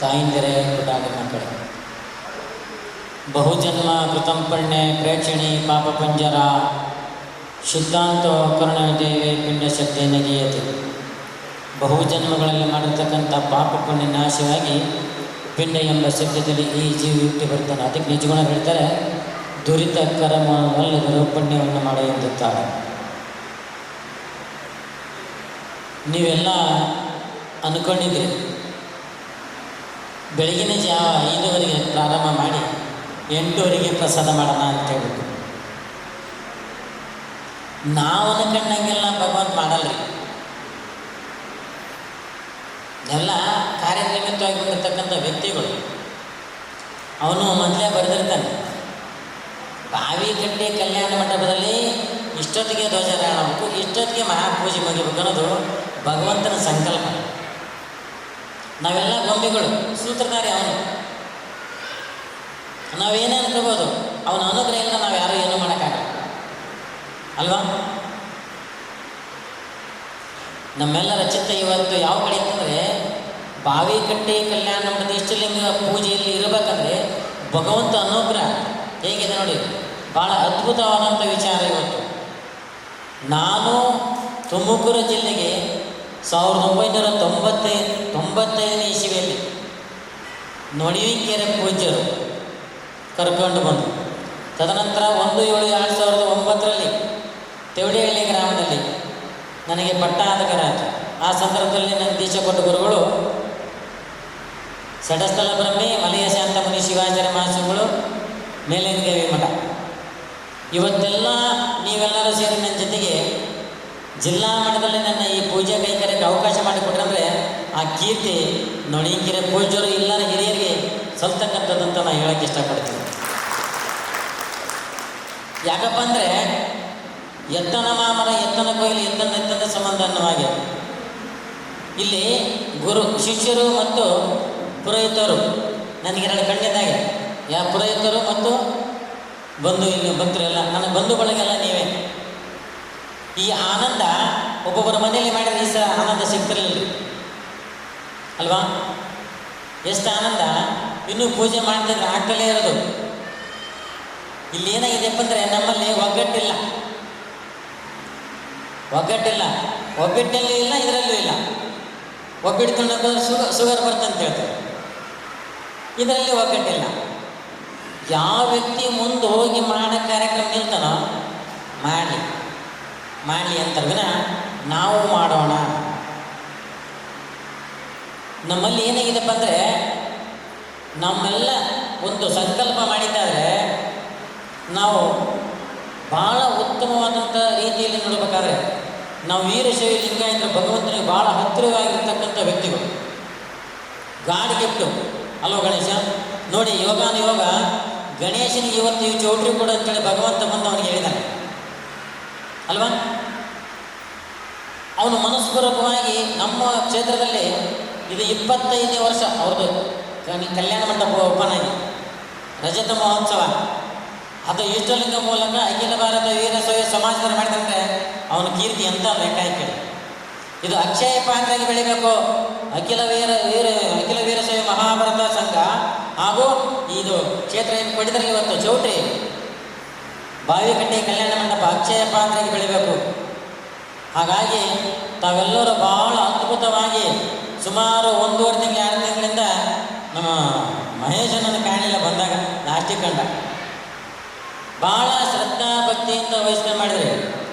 Speaker 10: ತಾಯಿಂದಿರೇ, ಪುಟಾಣಿ ಮಕ್ಕಳೇ, ಬಹುಜನ್ಮ ಕೃತಂ ಪುಣ್ಯ ಪ್ರೇಕ್ಷಣಿ ಪಾಪ ಪಂಜರ ಸಿದ್ಧಾಂತ ಕರುಣದೇವಿ ಪಿಂಡ ಶಕ್ತಿ ನಗೀಯತೆ. ಬಹುಜನ್ಮಗಳಲ್ಲಿ ಮಾಡಿರ್ತಕ್ಕಂಥ ಪಾಪ ಪುಣ್ಯ ನಾಶವಾಗಿ ಪಿಂಡ ಎಂಬ ಶಬ್ದದಲ್ಲಿ ಈ ಜೀವಿ ಹುಟ್ಟಿ ಬರ್ತಾನೆ. ಅದಕ್ಕೆ ನಿಜಗುಣ ಹೇಳ್ತಾರೆ, ದುರಿತ ಕರ್ಮವಲ್ಲದರೂ ಪುಣ್ಯವನ್ನು ಮಾಡ ಎಂದುತ್ತಾರೆ. ನೀವೆಲ್ಲ ಅಂದ್ಕೊಂಡಿದ್ರಿ ಬೆಳಗಿನ ಜಾವ 5 ಪ್ರಾರಂಭ ಮಾಡಿ 8 ಪ್ರಸಾದ ಮಾಡೋಣ ಅಂತ ಹೇಳ್ಬಿಟ್ಟು. ನಾವು ಅನ್ಕೊಂಡಂಗೆಲ್ಲ ಭಗವಂತ ಮಾಡಲ್ರಿ. ಎಲ್ಲ ಕಾರ್ಯನಿಮಿತ್ತವಾಗಿ ಬಂದಿರ್ತಕ್ಕಂಥ ವ್ಯಕ್ತಿಗಳು ಅವನು ಮೊದಲೇ ಬರೆದಿರ್ತಾನೆ, ಬಾವಿಕಟ್ಟೆ ಕಲ್ಯಾಣ ಮಂಟಪದಲ್ಲಿ ಇಷ್ಟೊತ್ತಿಗೆ ಧ್ವಜಾರೋಹಣ ಆಗಬೇಕು, ಇಷ್ಟೊತ್ತಿಗೆ ಮಹಾಪೂಜೆ ಮುಗಿಬೇಕು ಅನ್ನೋದು ಭಗವಂತನ ಸಂಕಲ್ಪ. ನಾವೆಲ್ಲ ಗೊಂಬೆಗಳು, ಸೂತ್ರಧಾರಿ ಅವನು. ನಾವೇನೇ ಅನ್ಕೋಬೋದು, ಅವನ ಅನುಗ್ರಹದಿಂದ ನಾವು ಯಾರೂ ಏನೂ ಮಾಡೋಕ್ಕಾಗಲ್ಲ ಅಲ್ವಾ? ನಮ್ಮೆಲ್ಲರ ಚಿತ್ತ ಇವತ್ತು ಯಾವ ಕಡೆ ಅಂತಂದರೆ, ಬಾವಿಕಟ್ಟೆ ಕಲ್ಯಾಣ ಮಂಟಪದ ಇಷ್ಟಲಿಂಗ ಪೂಜೆಯಲ್ಲಿ ಇರಬೇಕಂದ್ರೆ ಭಗವಂತ ಅನುಗ್ರಹ ಹೇಗಿದೆ ನೋಡಿ, ಭಾಳ ಅದ್ಭುತವಾದಂಥ ವಿಚಾರ. ಇವತ್ತು ನಾನು ತುಮಕೂರು ಜಿಲ್ಲೆಗೆ 1995ನೇ ಇಸವಿಯಲ್ಲಿ ನೊಣವಿಕೆರೆ ಪೂಜ್ಯರು ಕರ್ಕೊಂಡು ಬಂದು, ತದನಂತರ 1/7/2009 ತೆವಡೆಹಳ್ಳಿ ಗ್ರಾಮದಲ್ಲಿ ನನಗೆ ಪಟ್ಟಾಧಿಕಾರ ಆಯಿತು. ಆ ಸಂದರ್ಭದಲ್ಲಿ ನನ್ನ ದೀಕ್ಷೆ ಕೊಟ್ಟ ಗುರುಗಳು ಸಡಸ್ಥಲ ಬ್ರಹ್ಮೆ ಮಲಯ ಶಾಂತಮುನಿ ಶಿವಾಚಾರ್ಯ ಮಹಾಸ್ವಾಮಿಗಳು, ಮೇಲೇನಗೇವಿ ಮಠ. ಇವತ್ತೆಲ್ಲ ನೀವೆಲ್ಲರೂ ಸೇರಿ ನನ್ನ ಜೊತೆಗೆ ಜಿಲ್ಲಾ ಮಟ್ಟದಲ್ಲಿ ನನ್ನ ಈ ಪೂಜೆ ಕೈಕರ್ಯಕ್ಕೆ ಅವಕಾಶ ಮಾಡಿಕೊಟ್ರಂದರೆ ಆ ಕೀರ್ತಿ ನೊಣವಿಕೆರೆ ಪೂಜ್ಯರು ಎಲ್ಲರ ಹಿರಿಯರಿಗೆ ಸಲ್ತಕ್ಕಂಥದ್ದಂತ ನಾನು ಹೇಳೋಕ್ಕೆ ಇಷ್ಟಪಡ್ತೀನಿ. ಯಾಕಪ್ಪ ಅಂದರೆ ಎತ್ತನ ಮಾಮನ ಎತ್ತನ ಕೊಯ್ಲು ಎತ್ತನ ಸಂಬಂಧ ಅನ್ನುವಾಗೆ ಇಲ್ಲಿ ಗುರು ಶಿಷ್ಯರು ಮತ್ತು ಪುರೋಹಿತರು ನನಗೆ 2 ಕಣ್ಣಿದ್ದಾಗೆ. ಪುರೋಹಿತರು ಮತ್ತು ಇಲ್ಲಿ ಭಕ್ತರೆಲ್ಲ ನನ್ನ ಬಂಧು ಬಳಗೆಲ್ಲ ನೀವೇ. ಈ ಆನಂದ ಒಬ್ಬೊಬ್ಬರ ಮನೆಯಲ್ಲಿ ಮಾಡಿದ್ರೆ ಈ ಸಹ ಆನಂದ ಸಿಗ್ತಿರಲಿಲ್ಲ ಅಲ್ವಾ? ಎಷ್ಟು ಆನಂದ ಇನ್ನೂ ಪೂಜೆ ಮಾಡ್ತಿದ್ರೆ ಆಗ್ತಲೇ ಇರೋದು. ಇಲ್ಲಿ ಏನಾಗಿದೆಯಪ್ಪ ಅಂದರೆ ನಮ್ಮಲ್ಲಿ ಒಗ್ಗಟ್ಟಿಲ್ಲ. ಒಗ್ಗಟ್ಟಲ್ಲಿ ಇಲ್ಲ, ಇದರಲ್ಲೂ ಇಲ್ಲ. ಒಗ್ಗಟ್ಟು ತಿನ್ನೋಕ್ಕೋದ್ರೆ ಶುಗರ್ ಬರ್ತಂತ ಹೇಳ್ತಾರೆ. ಇದರಲ್ಲಿ ಒಗ್ಗಟ್ಟಿಲ್ಲ. ಯಾವ ವ್ಯಕ್ತಿ ಮುಂದೆ ಹೋಗಿ ಮಾಡೋ ಕಾರ್ಯಕ್ರಮ ನಿಲ್ತಾನೋ ಮಾಡಲಿ ಅಂತಾರೆ ವಿನ ನಾವು ಮಾಡೋಣ. ನಮ್ಮಲ್ಲಿ ಏನಾಗಿದೆಪ್ಪ ಅಂದರೆ ನಮ್ಮೆಲ್ಲ ಒಂದು ಸಂಕಲ್ಪ ಮಾಡಿದ್ದಾದರೆ ನಾವು ಭಾಳ ಉತ್ತಮವಾದಂಥ ರೀತಿಯಲ್ಲಿ ನೋಡಬೇಕಾದ್ರೆ ನಾವು ವೀರಶೈವ ಲಿಂಗಾಯತರು ಭಗವಂತನಿಗೆ ಭಾಳ ಹತ್ತಿರವಾಗಿರ್ತಕ್ಕಂಥ ವ್ಯಕ್ತಿಗಳು. ಗಾಡ್ ಗಿಫ್ಟು ಅಲ್ವ ಗಣೇಶ? ನೋಡಿ, ಯೋಗಾನುಯೋಗ ಗಣೇಶನಿಗೆ ಇವತ್ತು ಈ ಚೌಟ್ರಿ ಕೊಡು ಅಂತೇಳಿ ಭಗವಂತ ಬಂದು ಅವನಿಗೆ ಹೇಳಿದ್ದಾನೆ ಅಲ್ವಾ? ಅವನು ಮನಸ್ಪೂರ್ವಕವಾಗಿ ನಮ್ಮ ಕ್ಷೇತ್ರದಲ್ಲಿ ಇದು 25ನೇ ವರ್ಷ ಅವ್ರದ್ದು ಕಲ್ಯಾಣ ಮಂಟಪ ಓಪನ್ ಆಗಿ ರಜತ ಮಹೋತ್ಸವ. ಅದು ಇಷ್ಟಲಿಂಗ ಮೂಲಕ ಅಖಿಲ ಭಾರತ ವೀರಶೈವ ಸಮಾಜದಲ್ಲಿ ಮಾಡಿದಂತೆ ಅವನ ಕೀರ್ತಿ ಎಂತ ಲೆಕ್ಕ ಹಾಕಿ. ಇದು ಅಕ್ಷಯ ಪಾತ್ರೆಗೆ ಬೆಳಿಬೇಕು. ಅಖಿಲ ವೀರಶೈವ ಮಹಾಭಾರತ ಸಂಘ ಹಾಗೂ ಇದು ಕ್ಷೇತ್ರ ಏನು ಪಡೆದರೆ ಇವತ್ತು ಚೌಟ್ರಿ ಬಾವಿಕಟ್ಟೆ ಕಲ್ಯಾಣ ಮಂಟಪ ಅಕ್ಷಯ ಪಾತ್ರೆಗೆ ಬೆಳಿಬೇಕು. ಹಾಗಾಗಿ ತಾವೆಲ್ಲರೂ ಬಹಳ ಅದ್ಭುತವಾಗಿ ಸುಮಾರು 1.5 ತಿಂಗಳು 2 ತಿಂಗಳಿಂದ ನಮ್ಮ ಮಹೇಶನನ್ನು ಕಾಣಲಿಲ್ಲ, ಬಂದಾಗ ಲಾಸ್ಟಿಗೆ ಕಂಡ. ಭಾಳ ಶ್ರದ್ಧಾ ಭಕ್ತಿಯಿಂದ ವಹಿಸ್ಕೊಂಡು ಮಾಡಿದ್ರಿ.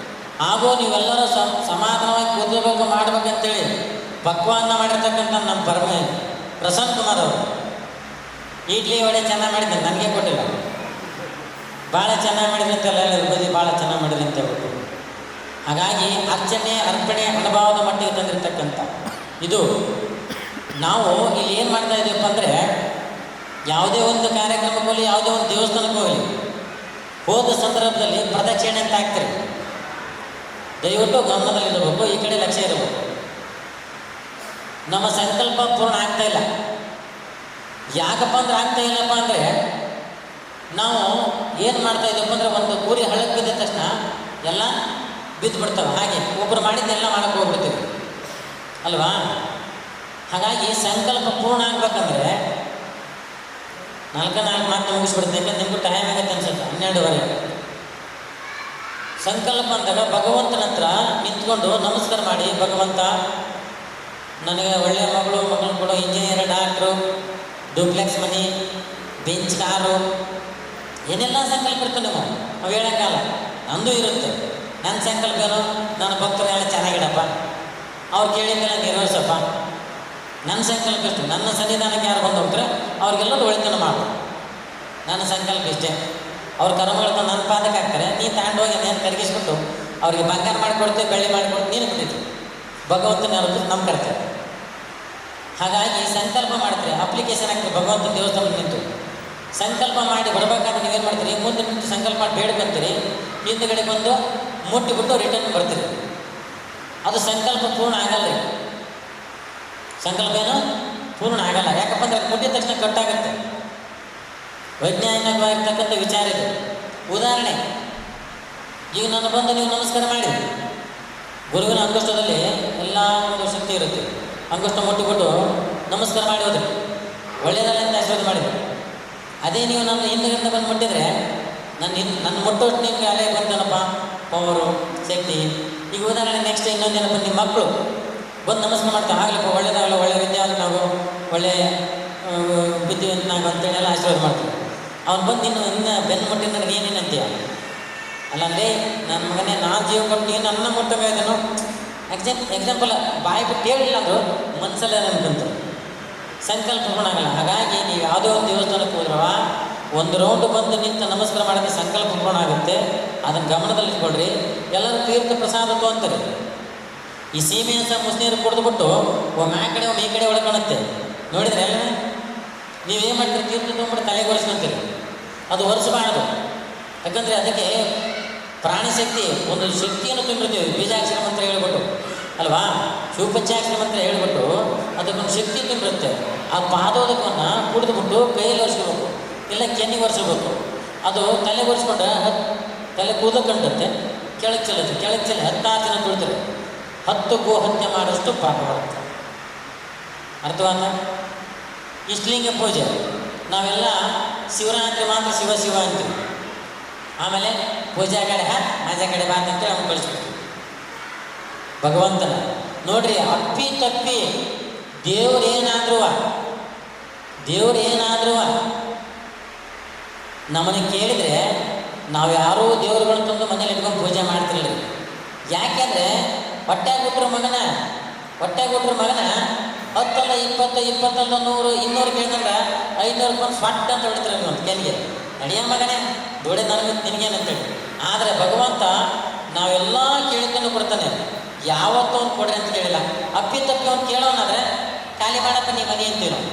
Speaker 10: ಹಾಗೂ ನೀವೆಲ್ಲರೂ ಸಮಾಧಾನವಾಗಿ ಕೂದಬೇಕು ಮಾಡ್ಬೇಕಂತೇಳಿ ಪಕ್ವಾನ್ನ ಮಾಡಿರ್ತಕ್ಕಂಥ ನಮ್ಮ ಪ್ರಸನ್ನ ಕುಮಾರ್ ಅವರು ಇಡ್ಲಿ ವಡೆ ಚೆನ್ನಾಗಿ ಮಾಡಿದ್ದೆ, ನನಗೆ ಕೊಟ್ಟಿಲ್ಲ. ಭಾಳ ಚೆನ್ನಾಗಿ ಮಾಡಿದ್ರಿ ಅಂತೆಲ್ಲ ಹೇಳಿದ್ರು, ಬದಿ ಭಾಳ ಚೆನ್ನಾಗಿ ಮಾಡಿದ್ರಿ ಅಂತ ಹೇಳ್ಬಿಟ್ಟು. ಹಾಗಾಗಿ ಅರ್ಚನೆ ಅರ್ಪಣೆ ಅನುಭವದ ಮಟ್ಟಿಗೆ ತಂದಿರ್ತಕ್ಕಂಥ ಇದು. ನಾವು ಇಲ್ಲಿ ಏನು ಮಾಡ್ತಾ ಇದ್ದೀವಪ್ಪ ಅಂದರೆ, ಯಾವುದೇ ಒಂದು ಕಾರ್ಯಕ್ರಮಕ್ಕೆ ಹೋಗಲಿ, ಯಾವುದೇ ಒಂದು ದೇವಸ್ಥಾನಕ್ಕೆ ಹೋಗಲಿ, ಹೋದ ಸಂದರ್ಭದಲ್ಲಿ ಪ್ರದಕ್ಷಿಣೆ ಅಂತ ಹಾಕ್ತಾರೆ. ದಯವಿಟ್ಟು ಗಮನದಲ್ಲಿರಬೇಕು, ಈ ಕಡೆ ಲಕ್ಷ್ಯ ಇರಬೇಕು. ನಮ್ಮ ಸಂಕಲ್ಪ ಪೂರ್ಣ ಆಗ್ತಾ ಇಲ್ಲ. ಯಾಕಪ್ಪ ಅಂದ್ರೆ ಆಗ್ತಾ ಇಲ್ಲಪ್ಪ ಅಂದರೆ, ನಾವು ಏನು ಮಾಡ್ತಾ ಇದ್ದೀವಪ್ಪ ಅಂದರೆ, ಒಂದು ಕೂರಿ ಹಳಕ್ಕೆ ಬಿದ್ದ ತಕ್ಷಣ ಎಲ್ಲ ಬಿದ್ದು ಬಿಡ್ತವೆ. ಹಾಗೆ ಒಬ್ಬರು ಮಾಡಿದ್ದೆಲ್ಲ ಮಾಡಕ್ಕೆ ಹೋಗ್ಬಿಡ್ತೀವಿ ಅಲ್ವಾ? ಹಾಗಾಗಿ ಸಂಕಲ್ಪ ಪೂರ್ಣ ಆಗ್ಬೇಕಂದ್ರೆ 4 ಮಾತು ಮುಗಿಸ್ಬಿಡ್ತೀನಿ, ಯಾಕಂದ್ರೆ ನಿಮಗೂ ಟೈಮ್ ಆಗುತ್ತೆ ಅನ್ಸುತ್ತೆ, 12:15. ಸಂಕಲ್ಪ ಅಂದಾಗ ಭಗವಂತನ ಹತ್ರ ನಿಂತ್ಕೊಂಡು ನಮಸ್ಕಾರ ಮಾಡಿ, ಭಗವಂತ ನನಗೆ ಒಳ್ಳೆಯ ಮಗಳು ಕೊಡು, ಇಂಜಿನಿಯರ್, ಡಾಕ್ಟ್ರು, ಡೂಪ್ಲೆಕ್ಸ್ ಮನಿ, ಬೆಂಚ್ ಕಾರು, ಏನೆಲ್ಲ ಸಂಕಲ್ಪ ಇರ್ತವೆ ನಾವು ಹೇಳೋಕ್ಕಲ್ಲ. ನಂದು ಇರುತ್ತೆ. ನನ್ನ ಸಂಕಲ್ಪ ಏನು, ನನ್ನ ಭಕ್ತರೆಲ್ಲ ಚೆನ್ನಾಗಿಡಪ್ಪ, ಅವ್ರು ಕೇಳಿದ್ದೆಲ್ಲ ನೆರವೇರಿಸಪ್ಪ. ನನ್ನ ಸಂಕಲ್ಪ ಇಷ್ಟು. ನನ್ನ ಸನ್ನಿಧಾನಕ್ಕೆ ಯಾರು ಬಂದು ಹೋಗ್ತಾರೆ ಅವ್ರಿಗೆಲ್ಲರೂ ಒಳಿತನ ಮಾಡು. ನನ್ನ ಸಂಕಲ್ಪ ಇಷ್ಟೇ. ಅವ್ರ ಕರ್ಮಗಳು ನನ್ನ ಪಾದಕ್ಕೆ ಹಾಕ್ತಾರೆ, ನೀ ತಗೊಂಡೋಗಿ ನಾನು ಕರಗಿಸ್ಬಿಟ್ಟು ಅವ್ರಿಗೆ ಬಂಗಾರ ಮಾಡಿಕೊಡ್ತೇವೆ, ಬೆಳ್ಳಿ ಮಾಡಿಕೊಡ್ತು, ನೀನು ಬಿಟ್ಟಿದ್ವಿ. ಭಗವಂತನ ನಮ್ಮ ಕರ್ತೇವೆ. ಹಾಗಾಗಿ ಸಂಕಲ್ಪ ಮಾಡ್ತೀರಿ, ಅಪ್ಲಿಕೇಶನ್ ಹಾಕ್ತೀರಿ ಭಗವಂತನ ದೇವಸ್ಥಾನಕ್ಕೆ ನಿಂತು. ಸಂಕಲ್ಪ ಮಾಡಿ ಬರಬೇಕಾದ್ರೆ ನೀವೇನು ಮಾಡ್ತೀರಿ, ಮುಂದೆ ನಿಂತು ಸಂಕಲ್ಪ ಮಾಡಿ ಬೇಡ್ಕೊಂತೀರಿ, ಹಿಂದುಗಡೆ ಬಂದು ಮುಟ್ಟಿಬಿಟ್ಟು ರಿಟರ್ನ್ ಬರ್ತೀರಿ. ಅದು ಸಂಕಲ್ಪ ಪೂರ್ಣ ಆಗಲ್ಲ ರೀ. ಸಂಕಲ್ಪ ಏನು ಪೂರ್ಣ ಆಗಲ್ಲ. ಯಾಕಪ್ಪ ಅಂದ್ರೆ ಮುಟ್ಟಿದ ತಕ್ಷಣ ಕಟ್ಟಾಗುತ್ತೆ. ವೈಜ್ಞಾನಿಕವಾಗಿರ್ತಕ್ಕಂಥ ವಿಚಾರ ಇದೆ. ಉದಾಹರಣೆ, ಈಗ ನಾನು ಬಂದು ನೀವು ನಮಸ್ಕಾರ ಮಾಡಿ, ಗುರುವಿನ ಅಂಗುಷ್ಟದಲ್ಲಿ ಎಲ್ಲ ಒಂದು ಶಕ್ತಿ ಇರುತ್ತೆ. ಅಂಗುಷ್ಟ ಮುಟ್ಟಿಬಿಟ್ಟು ನಮಸ್ಕಾರ ಮಾಡಿ ಹೋದ್ರಿ, ಒಳ್ಳೆಯದಲ್ಲ ಅಂತ ಆಶೀರ್ವಾದ ಮಾಡಿದ್ರಿ. ಅದೇ ನೀವು ನನ್ನ ಹಿಂದಿನಿಂದ ಬಂದು ಮುಟ್ಟಿದರೆ ನನ್ನ ಮುಟ್ಟೋಷ್ಟು ನಿಮಗೆ ಅಲೆ ಬಂದನಪ್ಪ ಪವರು ಶಕ್ತಿ. ಈಗ ಉದಾಹರಣೆ ನೆಕ್ಸ್ಟ್ ಇನ್ನೊಂದೇನಪ್ಪ, ನಿಮ್ಮ ಮಕ್ಕಳು ಬಂದು ನಮಸ್ಕಾರ ಮಾಡ್ತಾ, ಆಗಲಪ್ಪ ಒಳ್ಳೇದಾಗಲ್ಲ, ಒಳ್ಳೆ ವಿದ್ಯಾವಂತನಾಗು, ಒಳ್ಳೆಯ ಬುದ್ಧಿವಂತನಾಗು ಅಂತೇಳಿ ಎಲ್ಲ ಆಶೀರ್ವಾದ ಮಾಡ್ತೀವಿ. ಅವ್ನು ಬಂದು ಇನ್ನು ಬೆನ್ನು ಮುಟ್ಟಿದ ನನಗೆ ಏನೇನಂತೀಯ ಅಲ್ಲಂದರೆ ನನ್ನ ಮಗನೇ ನಾನು ಜೀವ ಕೊಟ್ಟು ನೀನು ನನ್ನ ಮುಟ್ಟಬೇಕೇನೋ ಎಕ್ಸಾಂಪಲ್ ಬಾಯಿ ಬಿಟ್ಟು ಹೇಳಿಲ್ಲ ಅಂದರು ಮನಸ್ಸಲ್ಲೇ ಅನ್ಕೊಂತ ಸಂಕಲ್ಪ ಪೂರ್ಣ ಆಗಲ್ಲ. ಹಾಗಾಗಿ ನೀವು ಯಾವುದೇ ಒಂದು ದೇವಸ್ಥಾನಕ್ಕೆ ಹೋದ್ರವ ಒಂದು ರೌಂಡ್ ಬಂದು ನಿಂತು ನಮಸ್ಕಾರ ಮಾಡೋಕ್ಕೆ ಸಂಕಲ್ಪ ಪೂರ್ಣ ಆಗುತ್ತೆ. ಅದನ್ನು ಗಮನದಲ್ಲಿಟ್ಕೊಳ್ರಿ. ಎಲ್ಲರೂ ತೀರ್ಥ ಪ್ರಸಾದ ತೊಗೊಂತಾರೆ. ಈ ಸೀಮೆ ಅಂತ ಮುಸ್ನೀರು ಕುಡಿದ್ಬಿಟ್ಟು ಒಮ್ಮೆ ಆ ಕಡೆ ಒಮ್ಮೆ ಈ ಕಡೆ ಒಳಕಾಣುತ್ತೆ. ನೋಡಿದ್ರೆ ಎಲ್ಲ ನೀವೇನು ಮಾಡ್ತೀರಿ, ತೀರ್ಥ ತೊಗೊಂಡ್ಬಿಟ್ಟು ತಲೆಗೆ ಒರೆಸ್ಕೊಂತೀರಿ. ಅದು ಒರೆಸಬಾರದು. ಯಾಕಂದರೆ ಅದಕ್ಕೆ ಪ್ರಾಣಶಕ್ತಿ ಒಂದು ಶಕ್ತಿಯನ್ನು ತುಂಬಿರ್ತೀವಿ. ಬೀಜಾಕ್ಷರ ಮಂತ್ರ ಹೇಳ್ಬಿಟ್ಟು ಅಲ್ವಾ, ಶಿವಪಂಚಾಕ್ಷರ ಮಂತ್ರ ಹೇಳ್ಬಿಟ್ಟು ಅದಕ್ಕೊಂದು ಶಕ್ತಿ ತುಂಬಿರುತ್ತೆ. ಆ ಪಾದೋದಕವನ್ನು ಕುಡಿದ್ಬಿಟ್ಟು ಕೈಯಲ್ಲಿ ಒರೆಸ್ಕೋಬೇಕು, ಇಲ್ಲ ಕೆನ್ನಿಗೆ ಒರೆಸ್ಬೇಕು. ಅದು ತಲೆಗೆ ಒರೆಸ್ಕೊಂಡ್ರೆ ತಲೆ ಕೂದಕ್ಕಂಡುತ್ತೆ, ಕೆಳಗೆ ಚೆಲ್ಲುತ್ತೆ. ಕೆಳಗೆ ಚೆಲ್ಲಿ 16 ಜನ ತುಳಿತಾರೆ. 10 ಗೋ ಹತ್ಯೆ ಮಾಡೋಷ್ಟು ಪಾಪ ಬರುತ್ತೆ. ಅರ್ಥವಾದ? ಇಷ್ಟಲಿಂಗ ಪೂಜೆ ನಾವೆಲ್ಲ ಶಿವರಾತ್ರಿ ಮಾತ್ರ ಶಿವ ಶಿವ ಅಂತೀವಿ. ಆಮೇಲೆ ಪೂಜಾ ಕಡೆ ಮಜಾ ಕಡೆ ಬಾ ಅಂತೇಳಿ ಅವ್ನು ಕಳಿಸ್ಬಿಡ್ತೀವಿ ಭಗವಂತನ. ನೋಡ್ರಿ, ಅಪ್ಪಿ ತಪ್ಪಿ ದೇವ್ರೇನಾದ್ರೂ ನಮ್ಮನ್ನು ಕೇಳಿದರೆ ನಾವು ಯಾರೂ ದೇವ್ರುಗಳು ತಂದು ಮನೇಲಿ ಇಟ್ಕೊಂಡು ಪೂಜೆ ಮಾಡ್ತಿರಲಿಲ್ಲ. ಯಾಕೆಂದರೆ ಹೊಟ್ಟೆಗೆ ಹುಟ್ಟರು ಮಗನ 10 ಅಲ್ಲ 20, 20 ಅಲ್ಲ 100, 200 ಕೇಳಿದ್ರೆ 500 ರೂಪಾಯಿ ಸ್ವಾಟ್ ಅಂತ ಹೊಡಿತಾರೆ ಒಂದು ಕೆನ್ಗೆ. ನಡಿಯ ಮಗನೇ ದೊಡ್ಡ ನನಗೆ ನಿನಗೇನಂತೇಳಿ. ಆದರೆ ಭಗವಂತ ನಾವೆಲ್ಲ ಕೇಳಿಕೊಂಡು ಕೊಡ್ತಾನೆ. ಯಾವತ್ತೂ ಅವ್ನು ಕೊಡ್ರಿ ಅಂತ ಕೇಳಿಲ್ಲ. ಅಪ್ಪಿ ತಪ್ಪಿ ಅವ್ನು ಕೇಳೋನಾದ್ರೆ ಖಾಲಿ ಮಾಡಪ್ಪ ನೀ ಮನೆ ಅಂತೀವಿ ನಾವು.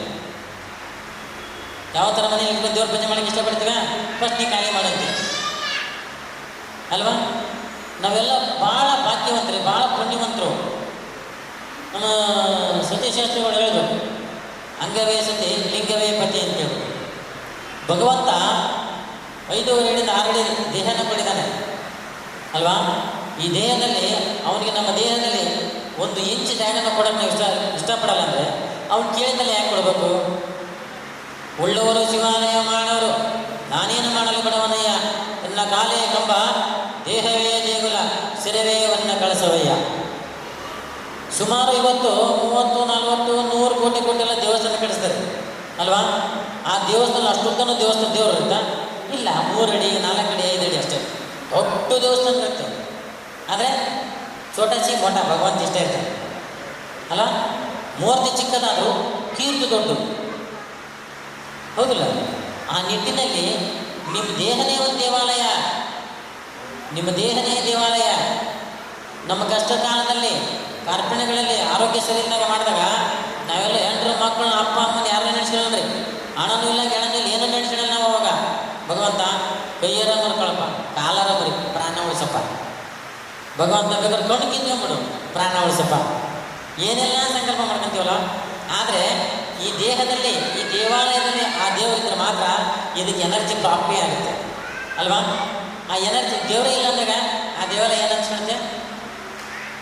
Speaker 10: ಯಾವ ಥರ ಮನೆ ಇಟ್ಕೊಂಡು ದೇವ್ರ ಪೂಜೆ ಮಾಡೋಕ್ಕೆ ಇಷ್ಟಪಡ್ತೀವ, ಫಸ್ಟ್ ನೀ ಖಾಲಿ ಮಾಡಂತೀವಿ ಅಲ್ವಾ? ನಾವೆಲ್ಲ ಭಾಳ ಭಾಗ್ಯವಂತರು, ಭಾಳ ಪುಣ್ಯವಂತರು. ನಮ್ಮ ಸತ್ಯಶಾಸ್ತ್ರಿಗಳು ಹೇಳಿದ್ರು, ಅಂಗವೇ ಸತಿ ಲಿಂಗವೇ ಪತಿ ಅಂತೇಳಿ. ಭಗವಂತ 5.5 ಅಡಿಯಿಂದ 6 ಅಡಿ ದೇಹನ ಪಡಿದ್ದಾನೆ ಅಲ್ವಾ? ಈ ದೇಹದಲ್ಲಿ ಅವನಿಗೆ ನಮ್ಮ ದೇಹದಲ್ಲಿ 1 ಇಂಚ್ ಜಾಗನ ಕೊಡೋಕೆ ನಾವು ಇಷ್ಟಪಡಲ್ಲ ಅಂದರೆ ಅವ್ನು ಕೇಳಿದಲ್ಲಿ ಯಾಕೆ ಕೊಡಬೇಕು? ಉಳ್ಳವರು ಶಿವಾಲಯ ಮಾಡೋರು, ನಾನೇನು ಮಾಡಲು ಬಡವನಯ್ಯ, ನನ್ನ ಕಾಲೇ ಕಂಬ, ದೇಹವೇ ದೇಗುಲ, ಸಿರವೇ ವನ್ನ ಕಳಸವಯ್ಯ. ಸುಮಾರು ಇವತ್ತು 30, 40, 100 ಕೋಟಿ ಎಲ್ಲ ದೇವಸ್ಥಾನ ಕಟ್ಟಿಸ್ತಾರೆ ಅಲ್ವಾ? ಆ ದೇವಸ್ಥಾನ ಅಷ್ಟೊತ್ತನೂ ದೇವಸ್ಥಾನ ದೇವರು ಇರುತ್ತಾ? ಇಲ್ಲ, 3 ಅಡಿ 4 ಅಡಿ 5 ಅಡಿ ಅಷ್ಟೇ ದೊಡ್ಡ ದೇವಸ್ಥಾನ ಇರುತ್ತೆ. ಆದರೆ ಚೋಟಾಚಿ ಮೊಟ ಭಗವಂತ ಇಷ್ಟ ಇರ್ತಾನೆ ಅಲ್ಲ? ಮೂರ್ತಿ ಚಿಕ್ಕದಾದರೂ ಕೀರ್ತಿ ದೊಡ್ಡದು, ಹೌದಿಲ್ಲ? ಆ ನಿಟ್ಟಿನಲ್ಲಿ ನಿಮ್ಮ ದೇಹನೇ ಒಂದು ದೇವಾಲಯ, ನಿಮ್ಮ ದೇಹನೇ ದೇವಾಲಯ. ನಮ್ಮ ಕಷ್ಟ ಕಾಲದಲ್ಲಿ ಕಾರ್ಪಣ್ಯಗಳಲ್ಲಿ ಆರೋಗ್ಯ ಸರಿ ಇದ್ದಾಗ ಮಾಡಿದಾಗ ನಾವೆಲ್ಲ ಹೆಂಡ್ರು ಮಕ್ಕಳು ಅಪ್ಪ ಅಮ್ಮನ ಯಾರನ್ನ ನೆನೆಸ್ಕೊಳ್ಳಲ್ರಿ, ಹಣನೂ ಇಲ್ಲ ಗೆಣನೂ ಇಲ್ಲ, ಏನೂ ನೆನೆಸ್ಕೊಳ್ಳಲ್ಲ ನಾವು. ಅವಾಗ ಭಗವಂತ ಕೈಯಾರ ಮರ್ಕೊಳಪ್ಪ, ಕಾಲಾರ ಬರಿ, ಪ್ರಾಣ ಉಳಿಸಪ್ಪ. ಭಗವಂತ ಬೇಕಾದ್ರೆ ಕಣ್ಣು ಕಿತ್ಕೊಂಡ್ಬಿಡು, ಪ್ರಾಣ ಉಳಿಸಪ್ಪ. ಏನೆಲ್ಲ ಸಂಕಲ್ಪ ಮಾಡ್ಕೊಂತೀವಲ್ಲ. ಆದರೆ ಈ ದೇಹದಲ್ಲಿ, ಈ ದೇವಾಲಯದಲ್ಲಿ ಆ ದೇವರಿದ್ರೆ ಮಾತ್ರ ಇದಕ್ಕೆ ಎನರ್ಜಿ ಪ್ರಾಪ್ತಿ ಆಗುತ್ತೆ ಅಲ್ವಾ? ಆ ಎನರ್ಜಿ ದೇವರೇ ಇಲ್ಲ ಅಂದಾಗ ಆ ದೇವಾಲಯ ಏನು ಅನ್ಸ್ಕೊಳುತ್ತೆ?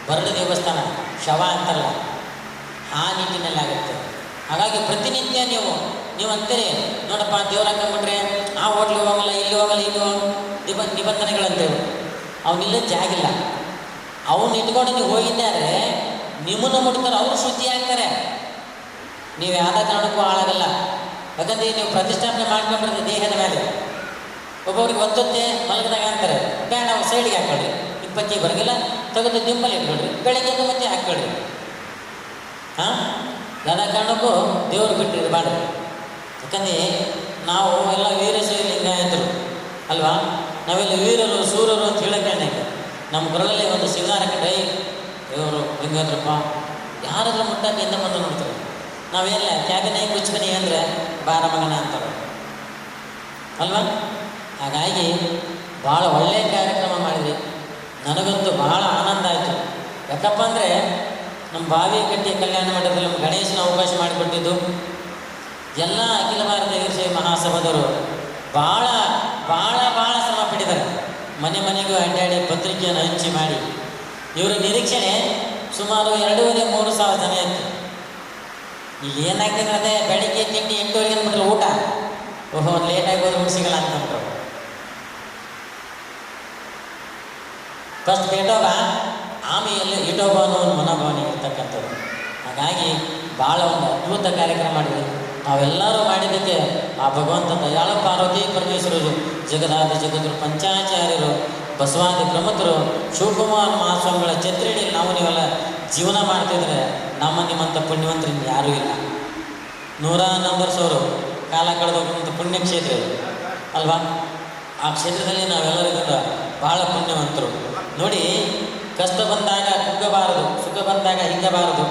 Speaker 10: ಬರಡು ದೇವಸ್ಥಾನ, ಶವ ಅಂತಾರಲ್ಲ, ಆ ನಿಟ್ಟಿನಲ್ಲಿ ಆಗುತ್ತೆ. ಹಾಗಾಗಿ ಪ್ರತಿನಿತ್ಯ ನೀವು ಅಂತೀರಿ ನೋಡಪ್ಪ, ದೇವ್ರ ಹಾಕೊಂಡ್ಬಿಟ್ರೆ ಆ ಹೋಟ್ಲಿಗೆ ಹೋಗಲ್ಲ, ಇಲ್ಲಿ ಹೋಗಲ್ಲ, ಇಲ್ಲಿ ನಿಬಂಧನೆಗಳಂತೇವೆ. ಅವನಿಲ್ಲ ಜಾಗಿಲ್ಲ, ಅವನ್ನ ಇಟ್ಕೊಂಡು ನೀವು ಹೋಗಿದ್ದಾರೆ ನಿಮ್ಮನ್ನು ಮುಟ್ತಾರೆ, ಅವರು ಶುದ್ಧಿ ಆಗ್ತಾರೆ. ನೀವು ಯಾವುದೇ ಕಾರಣಕ್ಕೂ ಹಾಳಾಗಲ್ಲ. ಯಾಕಂದರೆ ನೀವು ಪ್ರತಿಷ್ಠಾಪನೆ ಮಾಡ್ಕೊಂಡ್ಬರ್ತದೆ ದೇಹದ ಮೇಲೆ. ಒಬ್ಬೊಬ್ರಿಗೆ ಒತ್ತೊತ್ತೆ ಮಲಗಿದಾಗ ಅಂತಾರೆ, ಬೇಡ ಅವ್ರು ಸೈಡ್ಗೆ ಹಾಕ್ಕೊಳ್ರಿ, ಇಪ್ಪತ್ತಿ ಬರಗಿಲ್ಲ, ತೆಗೆದು ದಿಂಬಲ್ಲಿ ಇಟ್ಕೊಳ್ರಿ, ಬೆಳಗ್ಗೆ ಮತ್ತೆ ಹಾಕ್ಕೊಳ್ರಿ. ಹಾಂ, ಯಾವುದೇ ಕಾರಣಕ್ಕೂ ದೇವ್ರು ಬಿಟ್ಟಿರಿ ಬಾಡ. ಯಾಕಂದರೆ ನಾವು ಎಲ್ಲ ವೀರಶೈವ ಲಿಂಗಾಯತರು ಅಲ್ವಾ? ನಾವೆಲ್ಲ ವೀರರು ಸೂರರು ಅಂತ ಹೇಳಕ್ಕೆ ನಮ್ಮ ಗುರುಗಳಲ್ಲಿ ಒಂದು ಸಿಂಗಾರ ಕೈ ದೇವರು ಲಿಂಗಾಯತ್ರಪ್ಪ ಯಾರಾದ್ರೂ ಮುಟ್ಟಾಕಿ ಎಂದ ಬಂದು ನೋಡ್ತಾರೆ. ನಾವೆಲ್ಲ ಕ್ಯಾಬಿನ ಕುಚ್ಕನಿ ಅಂದರೆ ಬಾರ ಮಗನ ಅಂತಾರೆ ಅಲ್ವಾ? ಹಾಗಾಗಿ ಭಾಳ ಒಳ್ಳೆಯ ಕಾರ್ಯಕ್ರಮ ಮಾಡಿದ್ವಿ. ನನಗಂತೂ ಭಾಳ ಆನಂದ ಆಯಿತು. ಯಾಕಪ್ಪ ಅಂದರೆ ನಮ್ಮ ಬಾವಿಕಟ್ಟಿ ಕಲ್ಯಾಣ ಮಂಟಪದಲ್ಲಿ ನಮ್ಮ ಗಣೇಶನ ಅವಕಾಶ ಮಾಡಿಕೊಟ್ಟಿದ್ದು ಎಲ್ಲ ಅಖಿಲ ಭಾರತ ವೀರಶೈವ ಮಹಾಸಭಾದವರು ಭಾಳ ಭಾಳ ಭಾಳ ಶ್ರಮ ಪಟ್ಟಿದ್ದಾರೆ. ಮನೆ ಮನೆಗೂ ಅಡ್ಡಾಡಿ ಪತ್ರಿಕೆಯನ್ನು ಹಂಚಿ ಮಾಡಿ ಇವರ ನಿರೀಕ್ಷಣೆ ಸುಮಾರು 2,500-3 ಸಾವಿರ ಜನ ಇತ್ತು. ಈಗ ಏನಾಗ್ತದೆ ಅದೇ ಬೆಳಿಗ್ಗೆ ತಿಂಡಿ 8 ಅಂದ್ಬಿಟ್ರೆ ಊಟ, ಓಹೋ ಲೇಟಾಗಿ ಹೋದ್ರೆ ಊಟ ಸಿಗಲ್ಲ ಅಂತಂದ್ರು. ಫಸ್ಟ್ ಬೇಟೋಗ, ಆಮೇಲೆ ಇಟೋಬ ಅನ್ನೋ ಒಂದು ಮನೋಭಾವನೆ ಇರ್ತಕ್ಕಂಥದ್ದು. ಹಾಗಾಗಿ ಭಾಳ ಒಂದು ಅದ್ಭುತ ಕಾರ್ಯಕ್ರಮ ಮಾಡಿದ್ವಿ. ನಾವೆಲ್ಲರೂ ಮಾಡಿದ್ದಕ್ಕೆ ಆ ಭಗವಂತ ದಯಾಳ ಪಾರ್ವತಿ ಪರಮೇಶ್ವರರು, ಜಗದಾದಿ ಜಗದ್ರು ಪಂಚಾಚಾರ್ಯರು, ಬಸವಾದಿ ಪ್ರಮುಖರು, ಶಿವಕುಮಾರ ಮಹಾಸ್ವಾಮಿಗಳ ಛತ್ರಿಯಲ್ಲಿ ನಾವು ನೀವೆಲ್ಲ ಜೀವನ ಮಾಡ್ತಿದ್ರೆ ನಮ್ಮ ನಿಮ್ಮಂಥ ಪುಣ್ಯವಂತರು ಯಾರೂ ಇಲ್ಲ. 100 ನಂಬರ್ಸವರು ಕಾಲ ಕಳೆದೋಗುವಂಥ ಪುಣ್ಯಕ್ಷೇತ್ರ ಅಲ್ವಾ? ಆ ಕ್ಷೇತ್ರದಲ್ಲಿ ನಾವೆಲ್ಲರಿಗೂ ಭಾಳ ಪುಣ್ಯವಂತರು. ನೋಡಿ, ಕಷ್ಟ ಬಂದಾಗ ಕುಗ್ಗಬಾರದು, ಸುಖ ಬಂದಾಗ ಹಿಗ್ಗಬಾರದು.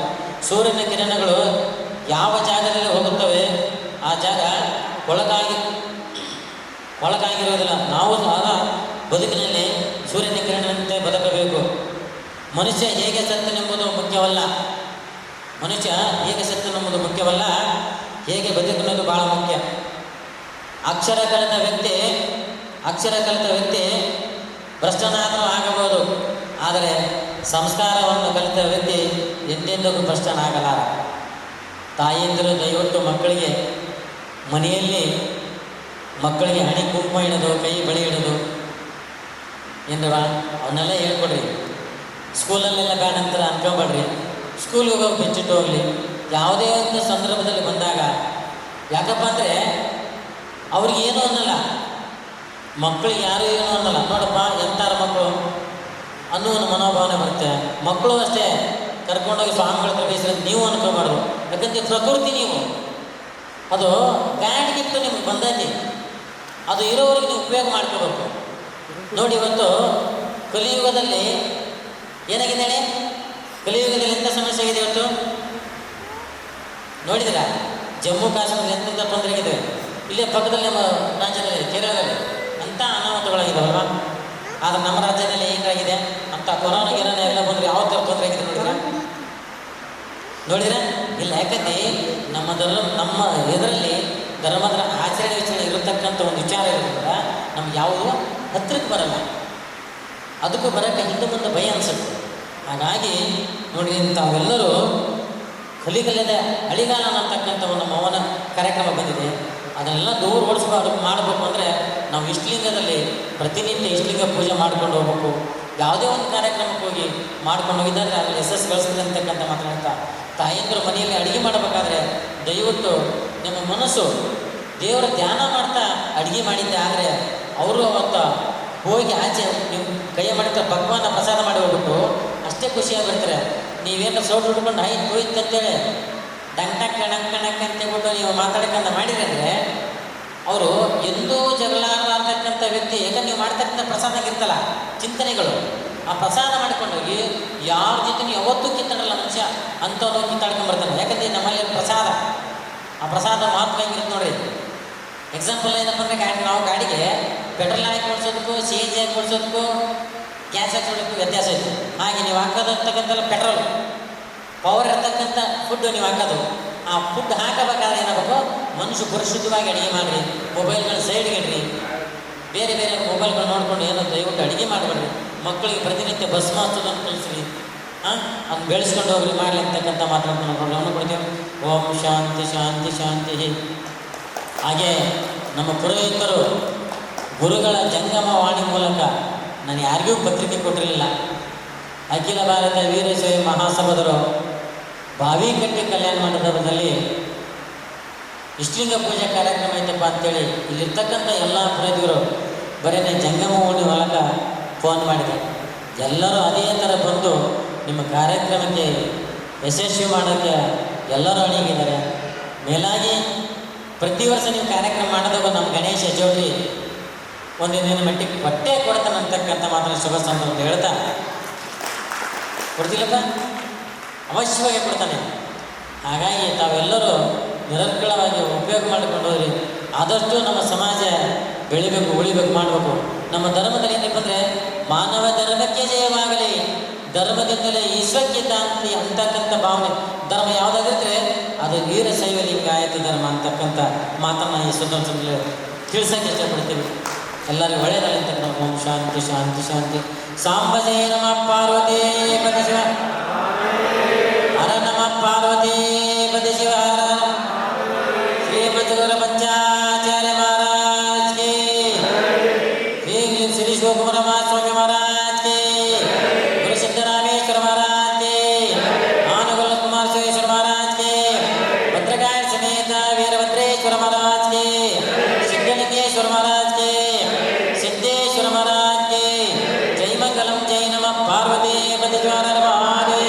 Speaker 10: ಸೂರ್ಯನ ಕಿರಣಗಳು ಯಾವ ಜಾಗದಲ್ಲಿ ಹೋಗುತ್ತವೆ ಆ ಜಾಗ ಒಳಗಾಗಿರೋದಿಲ್ಲ. ನಾವು ಸಹ ಬದುಕಿನಲ್ಲಿ ಸೂರ್ಯನ ಕಿರಣದಂತೆ ಬದುಕಬೇಕು. ಮನುಷ್ಯ ಹೇಗೆ ಸತ್ತನೆಂಬುದು ಮುಖ್ಯವಲ್ಲ, ಮನುಷ್ಯ ಹೇಗೆ ಸತ್ತನೆಂಬುದು ಮುಖ್ಯವಲ್ಲ, ಹೇಗೆ ಬದುಕುವುದು ಭಾಳ ಮುಖ್ಯ. ಅಕ್ಷರ ಕಲಿತ ವ್ಯಕ್ತಿ ಭ್ರಷ್ಟನಾದರೂ ಆಗಬಹುದು, ಆದರೆ ಸಂಸ್ಕಾರವನ್ನು ಕಲಿತ ವ್ಯಕ್ತಿ ಎಂದೆಂದಿಗೂ ಭ್ರಷ್ಟನಾಗಲಾರ. ತಾಯಿಯಂದಿರು ದಯವಿಟ್ಟು ಮನೆಯಲ್ಲಿ ಮಕ್ಕಳಿಗೆ ಹಣೆ ಕುಂಕುಮ ಇಡೋದು, ಕೈ ಬಳಿ ಇಡೋದು ಏನವ ಅವನ್ನೆಲ್ಲ ಹೇಳ್ಕೊಡ್ರಿ. ಸ್ಕೂಲಲ್ಲೆಲ್ಲ ಬೇಡ ಅಂತ ಅನ್ಕೊಬೇಡ್ರಿ. ಸ್ಕೂಲ್ಗೆ ಹೋಗೋಕೆ ಬೆಚ್ಚಿಟ್ಟು ಹೋಗಲಿ. ಯಾವುದೇ ಒಂದು ಸಂದರ್ಭದಲ್ಲಿ ಬಂದಾಗ, ಯಾಕಪ್ಪ ಅಂದರೆ ಅವ್ರಿಗೆ ಏನೂ ಅನ್ನಲ್ಲ, ಮಕ್ಕಳಿಗೆ ಯಾರೂ ಏನೂ ಅನ್ನಲ್ಲ. ನೋಡಪ್ಪ ಎಂಥಾರ ಮಕ್ಕಳು ಅನ್ನೋ ಒಂದು ಮನೋಭಾವನೆ ಬರುತ್ತೆ. ಮಕ್ಕಳು ಅಷ್ಟೇ ಕರ್ಕೊಂಡೋಗಿ ಸ್ವಾಮಿಗಳ ಹತ್ರ ಬೇಯಿಸಿದ್ರೆ ನೀವು ಅನ್ಕೋಬಾರ್ದು. ಯಾಕಂದರೆ ಪ್ರಕೃತಿ ನೀವು ಅದು ಗಾಡ್ ಗಿಫ್ಟು ನಿಮ್ಗೆ ಬಂದೈತಿ, ಅದು ಇರೋವರೆಗೆ ನೀವು ಉಪಯೋಗ ಮಾಡ್ಕೋಬೇಕು. ನೋಡಿ, ಇವತ್ತು ಕಲಿಯುಗದಲ್ಲಿ ಏನಾಗಿದೆ ಹೇಳಿ? ಕಲಿಯುಗದಲ್ಲಿ ಎಂಥ ಸಮಸ್ಯೆ ಆಗಿದೆ ಇವತ್ತು ನೋಡಿದಿರ? ಜಮ್ಮು ಕಾಶ್ಮೀರ ಎಂತೆಂಥ ತೊಂದರೆ ಆಗಿದೆ. ಇಲ್ಲೇ ಪಕ್ಕದಲ್ಲಿ ನಮ್ಮ ರಾಜ್ಯದಲ್ಲಿ ಕೇರಳದಲ್ಲಿ ಅಂಥ ಅನಾಹುತಗಳಾಗಿದ್ದಾವಲ್ವ. ಆದರೆ ನಮ್ಮ ರಾಜ್ಯದಲ್ಲಿ ಏನಾಗಿದೆ ಅಂತ ಕೊರೋನಾ ಗಿರೋನ ಎಲ್ಲ ಬಂದರೆ ಯಾವ ಥರ ತೊಂದರೆ ಆಗಿದೆ ನೋಡಿದ್ರೆ ನೋಡಿರ ಇಲ್ಲ, ಯಾಕಂದ್ರೆ ನಮ್ಮ ಇದರಲ್ಲಿ ಧರ್ಮದ ಆಚರಣೆ ವಿಚಾರ ಇರತಕ್ಕಂಥ ಒಂದು ವಿಚಾರ ಇರೋದ್ರಿಂದ ನಮ್ಗೆ ಯಾವುದು ಹತ್ತಿರಕ್ಕೆ ಬರಲ್ಲ, ಅದಕ್ಕೂ ಬರೋಕ್ಕೆ ಹಿಂದೆ ಮುಂದೆ ಭಯ ಅನಿಸುತ್ತೆ. ಹಾಗಾಗಿ ನೋಡಿ ತಾವೆಲ್ಲರೂ ಕಲಿಗಲ್ಲದ ಅಳಿಗಾಲ ಅನ್ನತಕ್ಕಂಥ ಒಂದು ಮೌನ ಕಾರ್ಯಕ್ರಮ ಬಂದಿದೆ. ಅದನ್ನೆಲ್ಲ ದೂರ ಮಾಡಬೇಕು ಅಂದರೆ ನಾವು ಇಷ್ಟಲಿಂಗದಲ್ಲಿ ಪ್ರತಿನಿತ್ಯ ಇಷ್ಟಲಿಂಗ ಪೂಜೆ ಮಾಡ್ಕೊಂಡು ಹೋಗ್ಬೇಕು. ಯಾವುದೇ ಒಂದು ಕಾರ್ಯಕ್ರಮಕ್ಕೆ ಹೋಗಿ ಮಾಡ್ಕೊಂಡು ಹೋಗಿದ್ದಾರೆ ಅದರಲ್ಲಿ ಯಶಸ್ಸು ಗಳಿಸ್ತಾರೆ ಅಂತಕ್ಕಂಥ ಮಾತಾಡ್ತಾ ತಾಯಂದಿರು ಮನೆಯಲ್ಲಿ ಅಡುಗೆ ಮಾಡಬೇಕಾದ್ರೆ ದಯವಿಟ್ಟು ನಿಮ್ಮ ಮನಸ್ಸು ದೇವರ ಧ್ಯಾನ ಮಾಡ್ತಾ ಅಡುಗೆ ಮಾಡಿದ್ದೆ ಆದರೆ ಅವರು ಅವತ್ತು ಹೋಗಿ ಆಚೆ ನಿಮ್ಮ ಕೈಯ ಮಾಡಿದ ಭಗವಾನ ಪ್ರಸಾದ ಮಾಡಿ ಹೋಗ್ಬಿಟ್ಟು ಅಷ್ಟೇ ಖುಷಿಯಾಗಿರ್ತಾರೆ. ನೀವೇನು ಸೌಟ್ ಹಿಡ್ಕೊಂಡು ಹೋಯ್ತು ಅಂತೇಳಿ ಡಂಕ್ ಅಂತೇಳ್ಬಿಟ್ಟು ನೀವು ಮಾತಾಡ್ಕೊಂಡು ಮಾಡಿದ್ರೆ ಅವರು ಎಂದೂ ಜಗಳಾಡ್ತಕ್ಕಂಥ ವ್ಯಕ್ತಿ. ಯಾಕಂದ್ರೆ ನೀವು ಮಾಡ್ತಕ್ಕಂಥ ಪ್ರಸಾದ ಇರ್ತಲ್ಲ ಚಿಂತನೆಗಳು, ಆ ಪ್ರಸಾದ ಮಾಡ್ಕೊಂಡೋಗಿ ಯಾರ ಜೊತೆ ನೀವು ಯಾವತ್ತೂ ಕಿತ್ತಾಡಲ್ಲ ಮನುಷ್ಯ ಅಂಥವ್ರು ಕಿತ್ತಾಡ್ಕೊಂಡ್ಬರ್ತಾನೆ. ಯಾಕಂದರೆ ನಮ್ಮಲ್ಲಿ ಪ್ರಸಾದ, ಆ ಪ್ರಸಾದ ಮಹತ್ವ ಹೆಂಗಿರುತ್ತೆ ನೋಡ್ರಿ. ಎಕ್ಸಾಂಪಲ್ ಏನಪ್ಪ ಅಂದರೆ ನಾವು ಗಾಡಿಗೆ ಪೆಟ್ರೋಲ್ ಹಾಕಿ ಕೊಡ್ಸೋದಕ್ಕೂ ಸಿ ಎನ್ ಜಿ ಹಾಕಿ ಕೊಡ್ಸೋದಕ್ಕೂ ಗ್ಯಾಸ್ ಹಾಕಿ ಕೊಡೋದಕ್ಕೂ ವ್ಯತ್ಯಾಸ ಐತೆ. ಹಾಗೆ ನೀವು ಹಾಕೋದಿರ್ತಕ್ಕಂಥ ಪೆಟ್ರೋಲ್ ಪವರ್ ಇರ್ತಕ್ಕಂಥ ಫುಡ್ಡು ನೀವು ಹಾಕೋದು, ಆ ಫುಡ್ ಹಾಕಬೇಕಾದ್ರೆ ಏನಾಗಬೇಕು, ಮನುಷ್ಯ ಪರಿಶುದ್ಧವಾಗಿ ಅಡುಗೆ ಮಾಡಿರಿ. ಮೊಬೈಲ್ಗಳು ಸೈಡ್ಗೆ ಇಡ್ರಿ, ಬೇರೆ ಬೇರೆ ಮೊಬೈಲ್ಗಳು ನೋಡ್ಕೊಂಡು ಏನೋ ದಯವಿಟ್ಟು ಅಡುಗೆ ಮಾಡಬೇಡ್ರಿ. ಮಕ್ಕಳಿಗೆ ಪ್ರತಿನಿತ್ಯ ಭಸ್ಮ ಹಚ್ಚೋದನ್ನು ಕಲಿಸ್ರಿ, ಅದನ್ನು ಬೆಳೆಸ್ಕೊಂಡು ಹೋಗ್ರಿ ಮಾಡಲಿ ಅಂತಕ್ಕಂಥ ಮಾತಾಡ್ಕೊಂಡು ಗಮನ ಕೊಡ್ತೀವಿ. ಓಂ ಶಾಂತಿ ಶಾಂತಿ ಶಾಂತಿ. ಹಾಗೆ ನಮ್ಮ ಪುರೋಹಿತರು ಗುರುಗಳ ಜಂಗಮ ವಾಣಿ ಮೂಲಕ ನಾನು ಯಾರಿಗೂ ಪತ್ರಿಕೆ ಕೊಟ್ಟಿರಲಿಲ್ಲ. ಅಖಿಲ ಭಾರತ ವೀರಶೈವ ಮಹಾಸಭಾದರು ಬಾವಿಕಟ್ಟಿ ಕಲ್ಯಾಣ ಮಂಟಪದಲ್ಲಿ ಇಷ್ಟಲಿಂಗ ಪೂಜಾ ಕಾರ್ಯಕ್ರಮ ಐತಪ್ಪ ಅಂತೇಳಿ ಇಲ್ಲಿರ್ತಕ್ಕಂಥ ಎಲ್ಲ ಪುರೋಹಿತರು ಬರೀ ಜಂಗಮ ವಾಣಿ ಮೂಲಕ ಫೋನ್ ಮಾಡಿದೆ. ಎಲ್ಲರೂ ಅದೇ ಥರ ಬಂದು ನಿಮ್ಮ ಕಾರ್ಯಕ್ರಮಕ್ಕೆ ಯಶಸ್ವಿ ಮಾಡೋಕ್ಕೆ ಎಲ್ಲರೂ ಅಣಿಗಿದ್ದಾರೆ. ಮೇಲಾಗಿ ಪ್ರತಿ ವರ್ಷ ನೀವು ಕಾರ್ಯಕ್ರಮ ಮಾಡೋದಾಗ ನಮ್ಮ ಗಣೇಶ ಚೌಧರಿ ಒಂದಿನ ಮಟ್ಟಿಗೆ ಬಟ್ಟೆ ಕೊಡ್ತಾನೆ ಅಂತಕ್ಕಂಥ ಮಾತ್ರ ಶುಭ ಸಂದರ್ಭ ಹೇಳ್ತಾ ಕೊಡ್ತಿಲ್ಲಪ್ಪ, ಅವಶ್ಯವಾಗಿ ಕೊಡ್ತಾನೆ. ಹಾಗಾಗಿ ತಾವೆಲ್ಲರೂ ನಿರರ್ಗಳವಾಗಿ ಉಪಯೋಗ ಮಾಡಿಕೊಂಡು ಹೋಗ್ರಿ. ಆದಷ್ಟು ನಮ್ಮ ಸಮಾಜ ಬೆಳಿಬೇಕು, ಉಳಿಬೇಕು, ಮಾಡಬೇಕು. ನಮ್ಮ ಧರ್ಮದಲ್ಲಿ ಏನಪ್ಪ ಅಂದರೆ ಮಾನವ ಧರ್ಮಕ್ಕೆ ಜಯವಾಗಲಿ, ಧರ್ಮದಿಂದಲೇ ಈಶ್ವರಕ್ಕೆ ಶಾಂತಿ ಅಂತಕ್ಕಂಥ ಭಾವನೆ. ಧರ್ಮ ಯಾವುದಾಗಿದ್ರೆ ಅದು ವೀರಶೈವ ಲಿಂಗಾಯತ ಧರ್ಮ ಅಂತಕ್ಕಂಥ ಮಾತನ್ನು ಈ ಸಂದರ್ಭದಲ್ಲಿ ತಿಳಿಸೋಕ್ಕೆ ಇಷ್ಟಪಡ್ತೀವಿ. ಎಲ್ಲರಿಗೂ ಒಳ್ಳೆಯದಾಗಲಿ ಅಂತ ನಾವು ಓಂ ಶಾಂತಿ ಶಾಂತಿ ಶಾಂತಿ. ಸಾಂಬಜೇ ನಮಃ ಪಾರ್ವತಿ ಪತಿ ಶಿವ ಹರ ನಮಃ ಪಾರ್ವತಿ ಪತಿ ಶಿವ ಹರ ಶ್ರೀ ಪಂಚಗುರ ಪಂಚಾಚಾರ್ಯ ಮಹಾರಾಜ್ ಕಿ, ಶ್ರೀ ಶಿವಕುಮಾರ ಸ್ವಾಮಿ ಮಹಾರಾಜ್ ಕಿ, ಗುರು ಸಿದ್ದರಾಮೇಶ್ವರ ಮಹಾರಾಜ್ ಕಿ, ಆನುಗುಲ ಕುಮಾರ ಶಿವೇಶ್ವರ ಮಹಾರಾಜ್ ಕಿ, ಭದ್ರಕಾಯ ಸಮೇತ ವೀರಭದ್ರೇಶ್ವರ ಮಹಾರಾಜ್ ಕಿ, ಸಿದ್ಧಲಿಂಗೇಶ್ವರ ಮಹಾರಾಜ್ ಕಿ, ಸಿದ್ದೇಶ್ವರ ಮಹಾರಾಜ್ ಕಿ. ಜೈ ಮಂಗಲಂ. ಜೈ ನಮಃ ಪಾರ್ವತಿ ಪತಿ ಶಿವ ಹರ ಮಹಾದೇವ.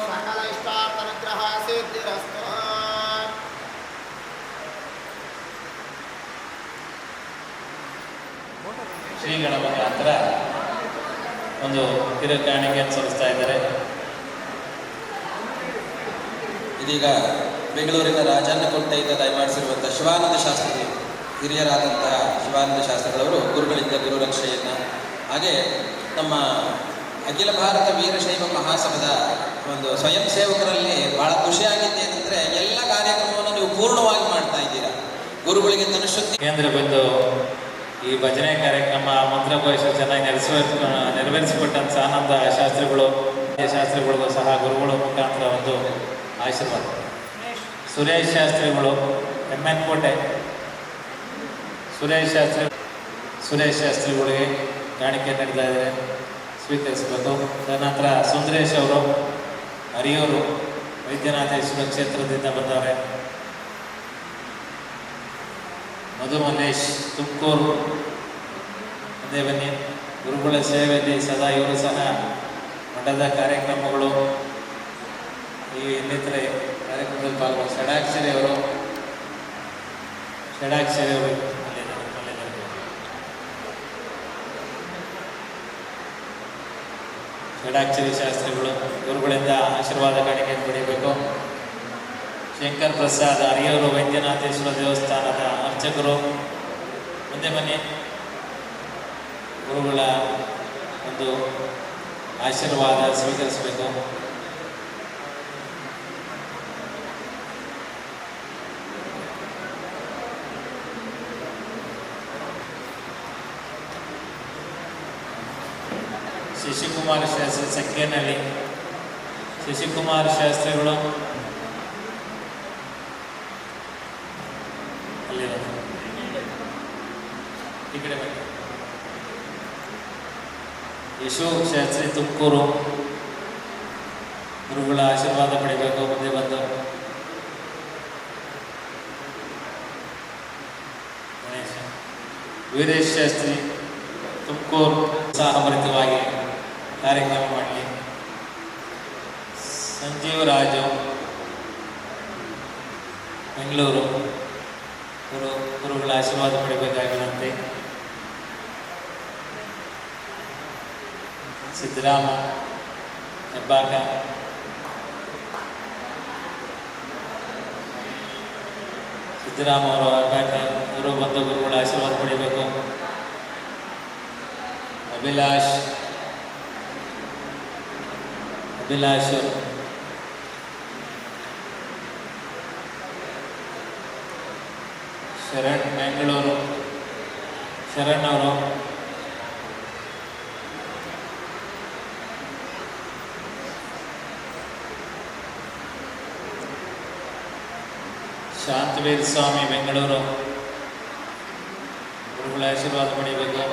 Speaker 1: ಸಕಲ ಇಷ್ಟಾರ್ಥನುಗ್ರಹ ಸಿದ್ಧಿರಸ್ತು.
Speaker 11: ಶ್ರೀಗಳ ಮುಖಾಂತರ ಒಂದು ಕಿರುಕಾಣಿಕೆಯನ್ನು ಸಲ್ಲಿಸ್ತಾ ಇದ್ದಾರೆ.
Speaker 12: ಇದೀಗ ಬೆಂಗಳೂರಿನ ರಾಜಾನಕೋಟೆಯಿಂದ ದಯಮಾಡಿಸಿರುವಂಥ ಶಿವಾನಂದ ಶಾಸ್ತ್ರಿ, ಹಿರಿಯರಾದಂತಹ ಶಿವಾನಂದ ಶಾಸ್ತ್ರಿಗಳವರು ಗುರುಗಳಿಂದ ಗುರುರಕ್ಷೆಯನ್ನು, ಹಾಗೆ ನಮ್ಮ ಅಖಿಲ ಭಾರತ ವೀರಶೈವ ಮಹಾಸಭಾದ ಒಂದು ಸ್ವಯಂ ಸೇವಕರಲ್ಲಿ ಭಾಳ ಖುಷಿಯಾಗಿದ್ದೆ ಏನಂದರೆ ಎಲ್ಲ ಕಾರ್ಯಕ್ರಮವನ್ನು ನೀವು ಪೂರ್ಣವಾಗಿ ಮಾಡ್ತಾ ಇದ್ದೀರಾ. ಗುರುಗಳಿಗೆ ತನುಶುದ್ಧಿ
Speaker 11: ಕೇಂದ್ರ ಬಿಂದು ಈ ಭಜನೆ ಕಾರ್ಯಕ್ರಮ ಮಂತ್ರಘೋಷ ಚೆನ್ನಾಗಿ ನೆರವೇರಿಸಿಕೊಟ್ಟಂಥ ಆನಂದ ಶಾಸ್ತ್ರಿಗಳಿಗೂ ಸಹ ಗುರುಗಳ ಮುಖಾಂತರ ಒಂದು ಆಶೀರ್ವಾದ. ಸುರೇಶ್ ಶಾಸ್ತ್ರಿಗಳು MN ಕೋಟೆ, ಸುರೇಶ್ ಶಾಸ್ತ್ರಿಗಳಿಗೆ ಕಾಣಿಕೆ ನೀಡ್ತಾ ಇದ್ದಾರೆ, ಸ್ವೀಕರಿಸಬೇಕು. ತದನಂತರ ಸುಂದರೇಶ್ ಅವರು ಹರಿಯೂರು ವೈದ್ಯನಾಥೇಶ್ವರ ಕ್ಷೇತ್ರದಿಂದ ಬಂದವರೆ. ಮಧು ಮಲ್ಲೇಶ್ ತುಮಕೂರು, ಅದೇ ಬನ್ನಿ. ಗುರುಗಳ ಸೇವೆಯಲ್ಲಿ ಸದಾ ಇವರು ಸಹ ಮಠದ ಕಾರ್ಯಕ್ರಮಗಳು ಈ ಇನ್ನಿತರೆ ಕಾರ್ಯಕ್ರಮದಲ್ಲಿ ಪಾಲ್ಗೊಂಡು ಷಡಾಕ್ಷರಿ ಅವರು ಷಡಾಕ್ಷರಿ ಶಾಸ್ತ್ರಿಗಳು ಗುರುಗಳಿಂದ ಆಶೀರ್ವಾದ ಕಾಣಿಕೆಯನ್ನು ಪಡೆಯಬೇಕು. ಶಂಕರ್ ಪ್ರಸಾದ್ ಹರಿಯೂರು ವೈದ್ಯನಾಥೇಶ್ವರ ದೇವಸ್ಥಾನದ ಅರ್ಚಕರು ಮುಂದೆ ಬನ್ನಿ. ಗುರುಗಳ ಒಂದು ಆಶೀರ್ವಾದ ಸ್ವೀಕರಿಸಬೇಕು. ಶಶಿಕುಮಾರ್ ಶಾಸ್ತ್ರಿ ಸಂಖ್ಯೆನಲ್ಲಿ ಶಶಿಕುಮಾರ್ ಶಾಸ್ತ್ರಿಗಳು ಅಲ್ಲಿರೋದು ಈ ಕಡೆ ಬನ್ನಿ. ಯಶೋ ಶಾಸ್ತ್ರಿ ತುಮಕೂರು ಗುರುಗಳ ಆಶೀರ್ವಾದ ಪಡಿಬೇಕು. ಮುಂದೆ ಬಂದು ಗಣೇಶ ವೀರೇಶ್ ಶಾಸ್ತ್ರಿ ತುಮಕೂರು ಉತ್ಸಾಹಭರಿತವಾಗಿ ಕಾರ್ಯಕ್ರಮ ಮಾಡಲಿ. ಸಂಜೀವ್ ರಾಜು ಬೆಂಗಳೂರು ಗುರುಗಳ ಆಶೀರ್ವಾದ ಪಡಿಬೇಕಾಗಿರುವಂತೆ. ಸಿದ್ದರಾಮ ಹೆಬ್ಬಾಕ ಸಿದ್ದರಾಮ ಅವರು ಹೆಬ್ಬಾಕ ಇವರು ಬಂದು ಗುರುಗಳ ಆಶೀರ್ವಾದ ಪಡಿಬೇಕು. ಅಭಿಲಾಷ್ ಶರಣ್ ಬೆಂಗಳೂರು ಶರಣ್ ಅವರು ಶಾಂತವೀರ್ ಸ್ವಾಮಿ ಬೆಂಗಳೂರು ಗುರುಗಳ ಆಶೀರ್ವಾದ ಪಡಿಬೇಕು.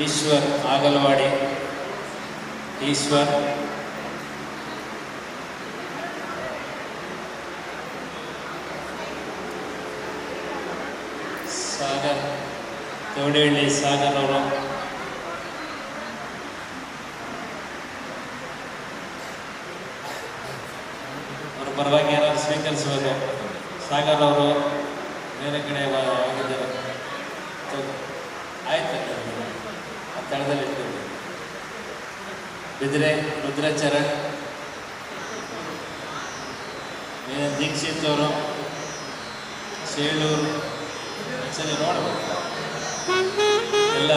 Speaker 11: ಈಶ್ವರ್ ಆಗಲವಾಡಿ ಈಶ್ವರ್ ಸಾಗರ್ ತೋಡಹಳ್ಳಿ ಸಾಗರ್ ಅವರು ಅವ್ರ ಪರವಾಗಿ ಯಾರಾದ್ರು ಸ್ವೀಕರಿಸಬೇಕು. ಸಾಗರ್ ಅವರು ಬೇರೆ ಕಡೆ ಹೋಗಿದ್ದಾರೆ. ಆಯ್ತು ಆ ಸ್ಥಳದಲ್ಲಿ ಇರ್ತೀವಿ. ಬಿದ್ರೆ ರುದ್ರಚರಣ್ ದೀಕ್ಷಿತ್ ಅವರು ಸೇಳೂರು ಒಂದ್ಸಲಿ ನೋಡ್ಬೇಕು ಎಲ್ಲ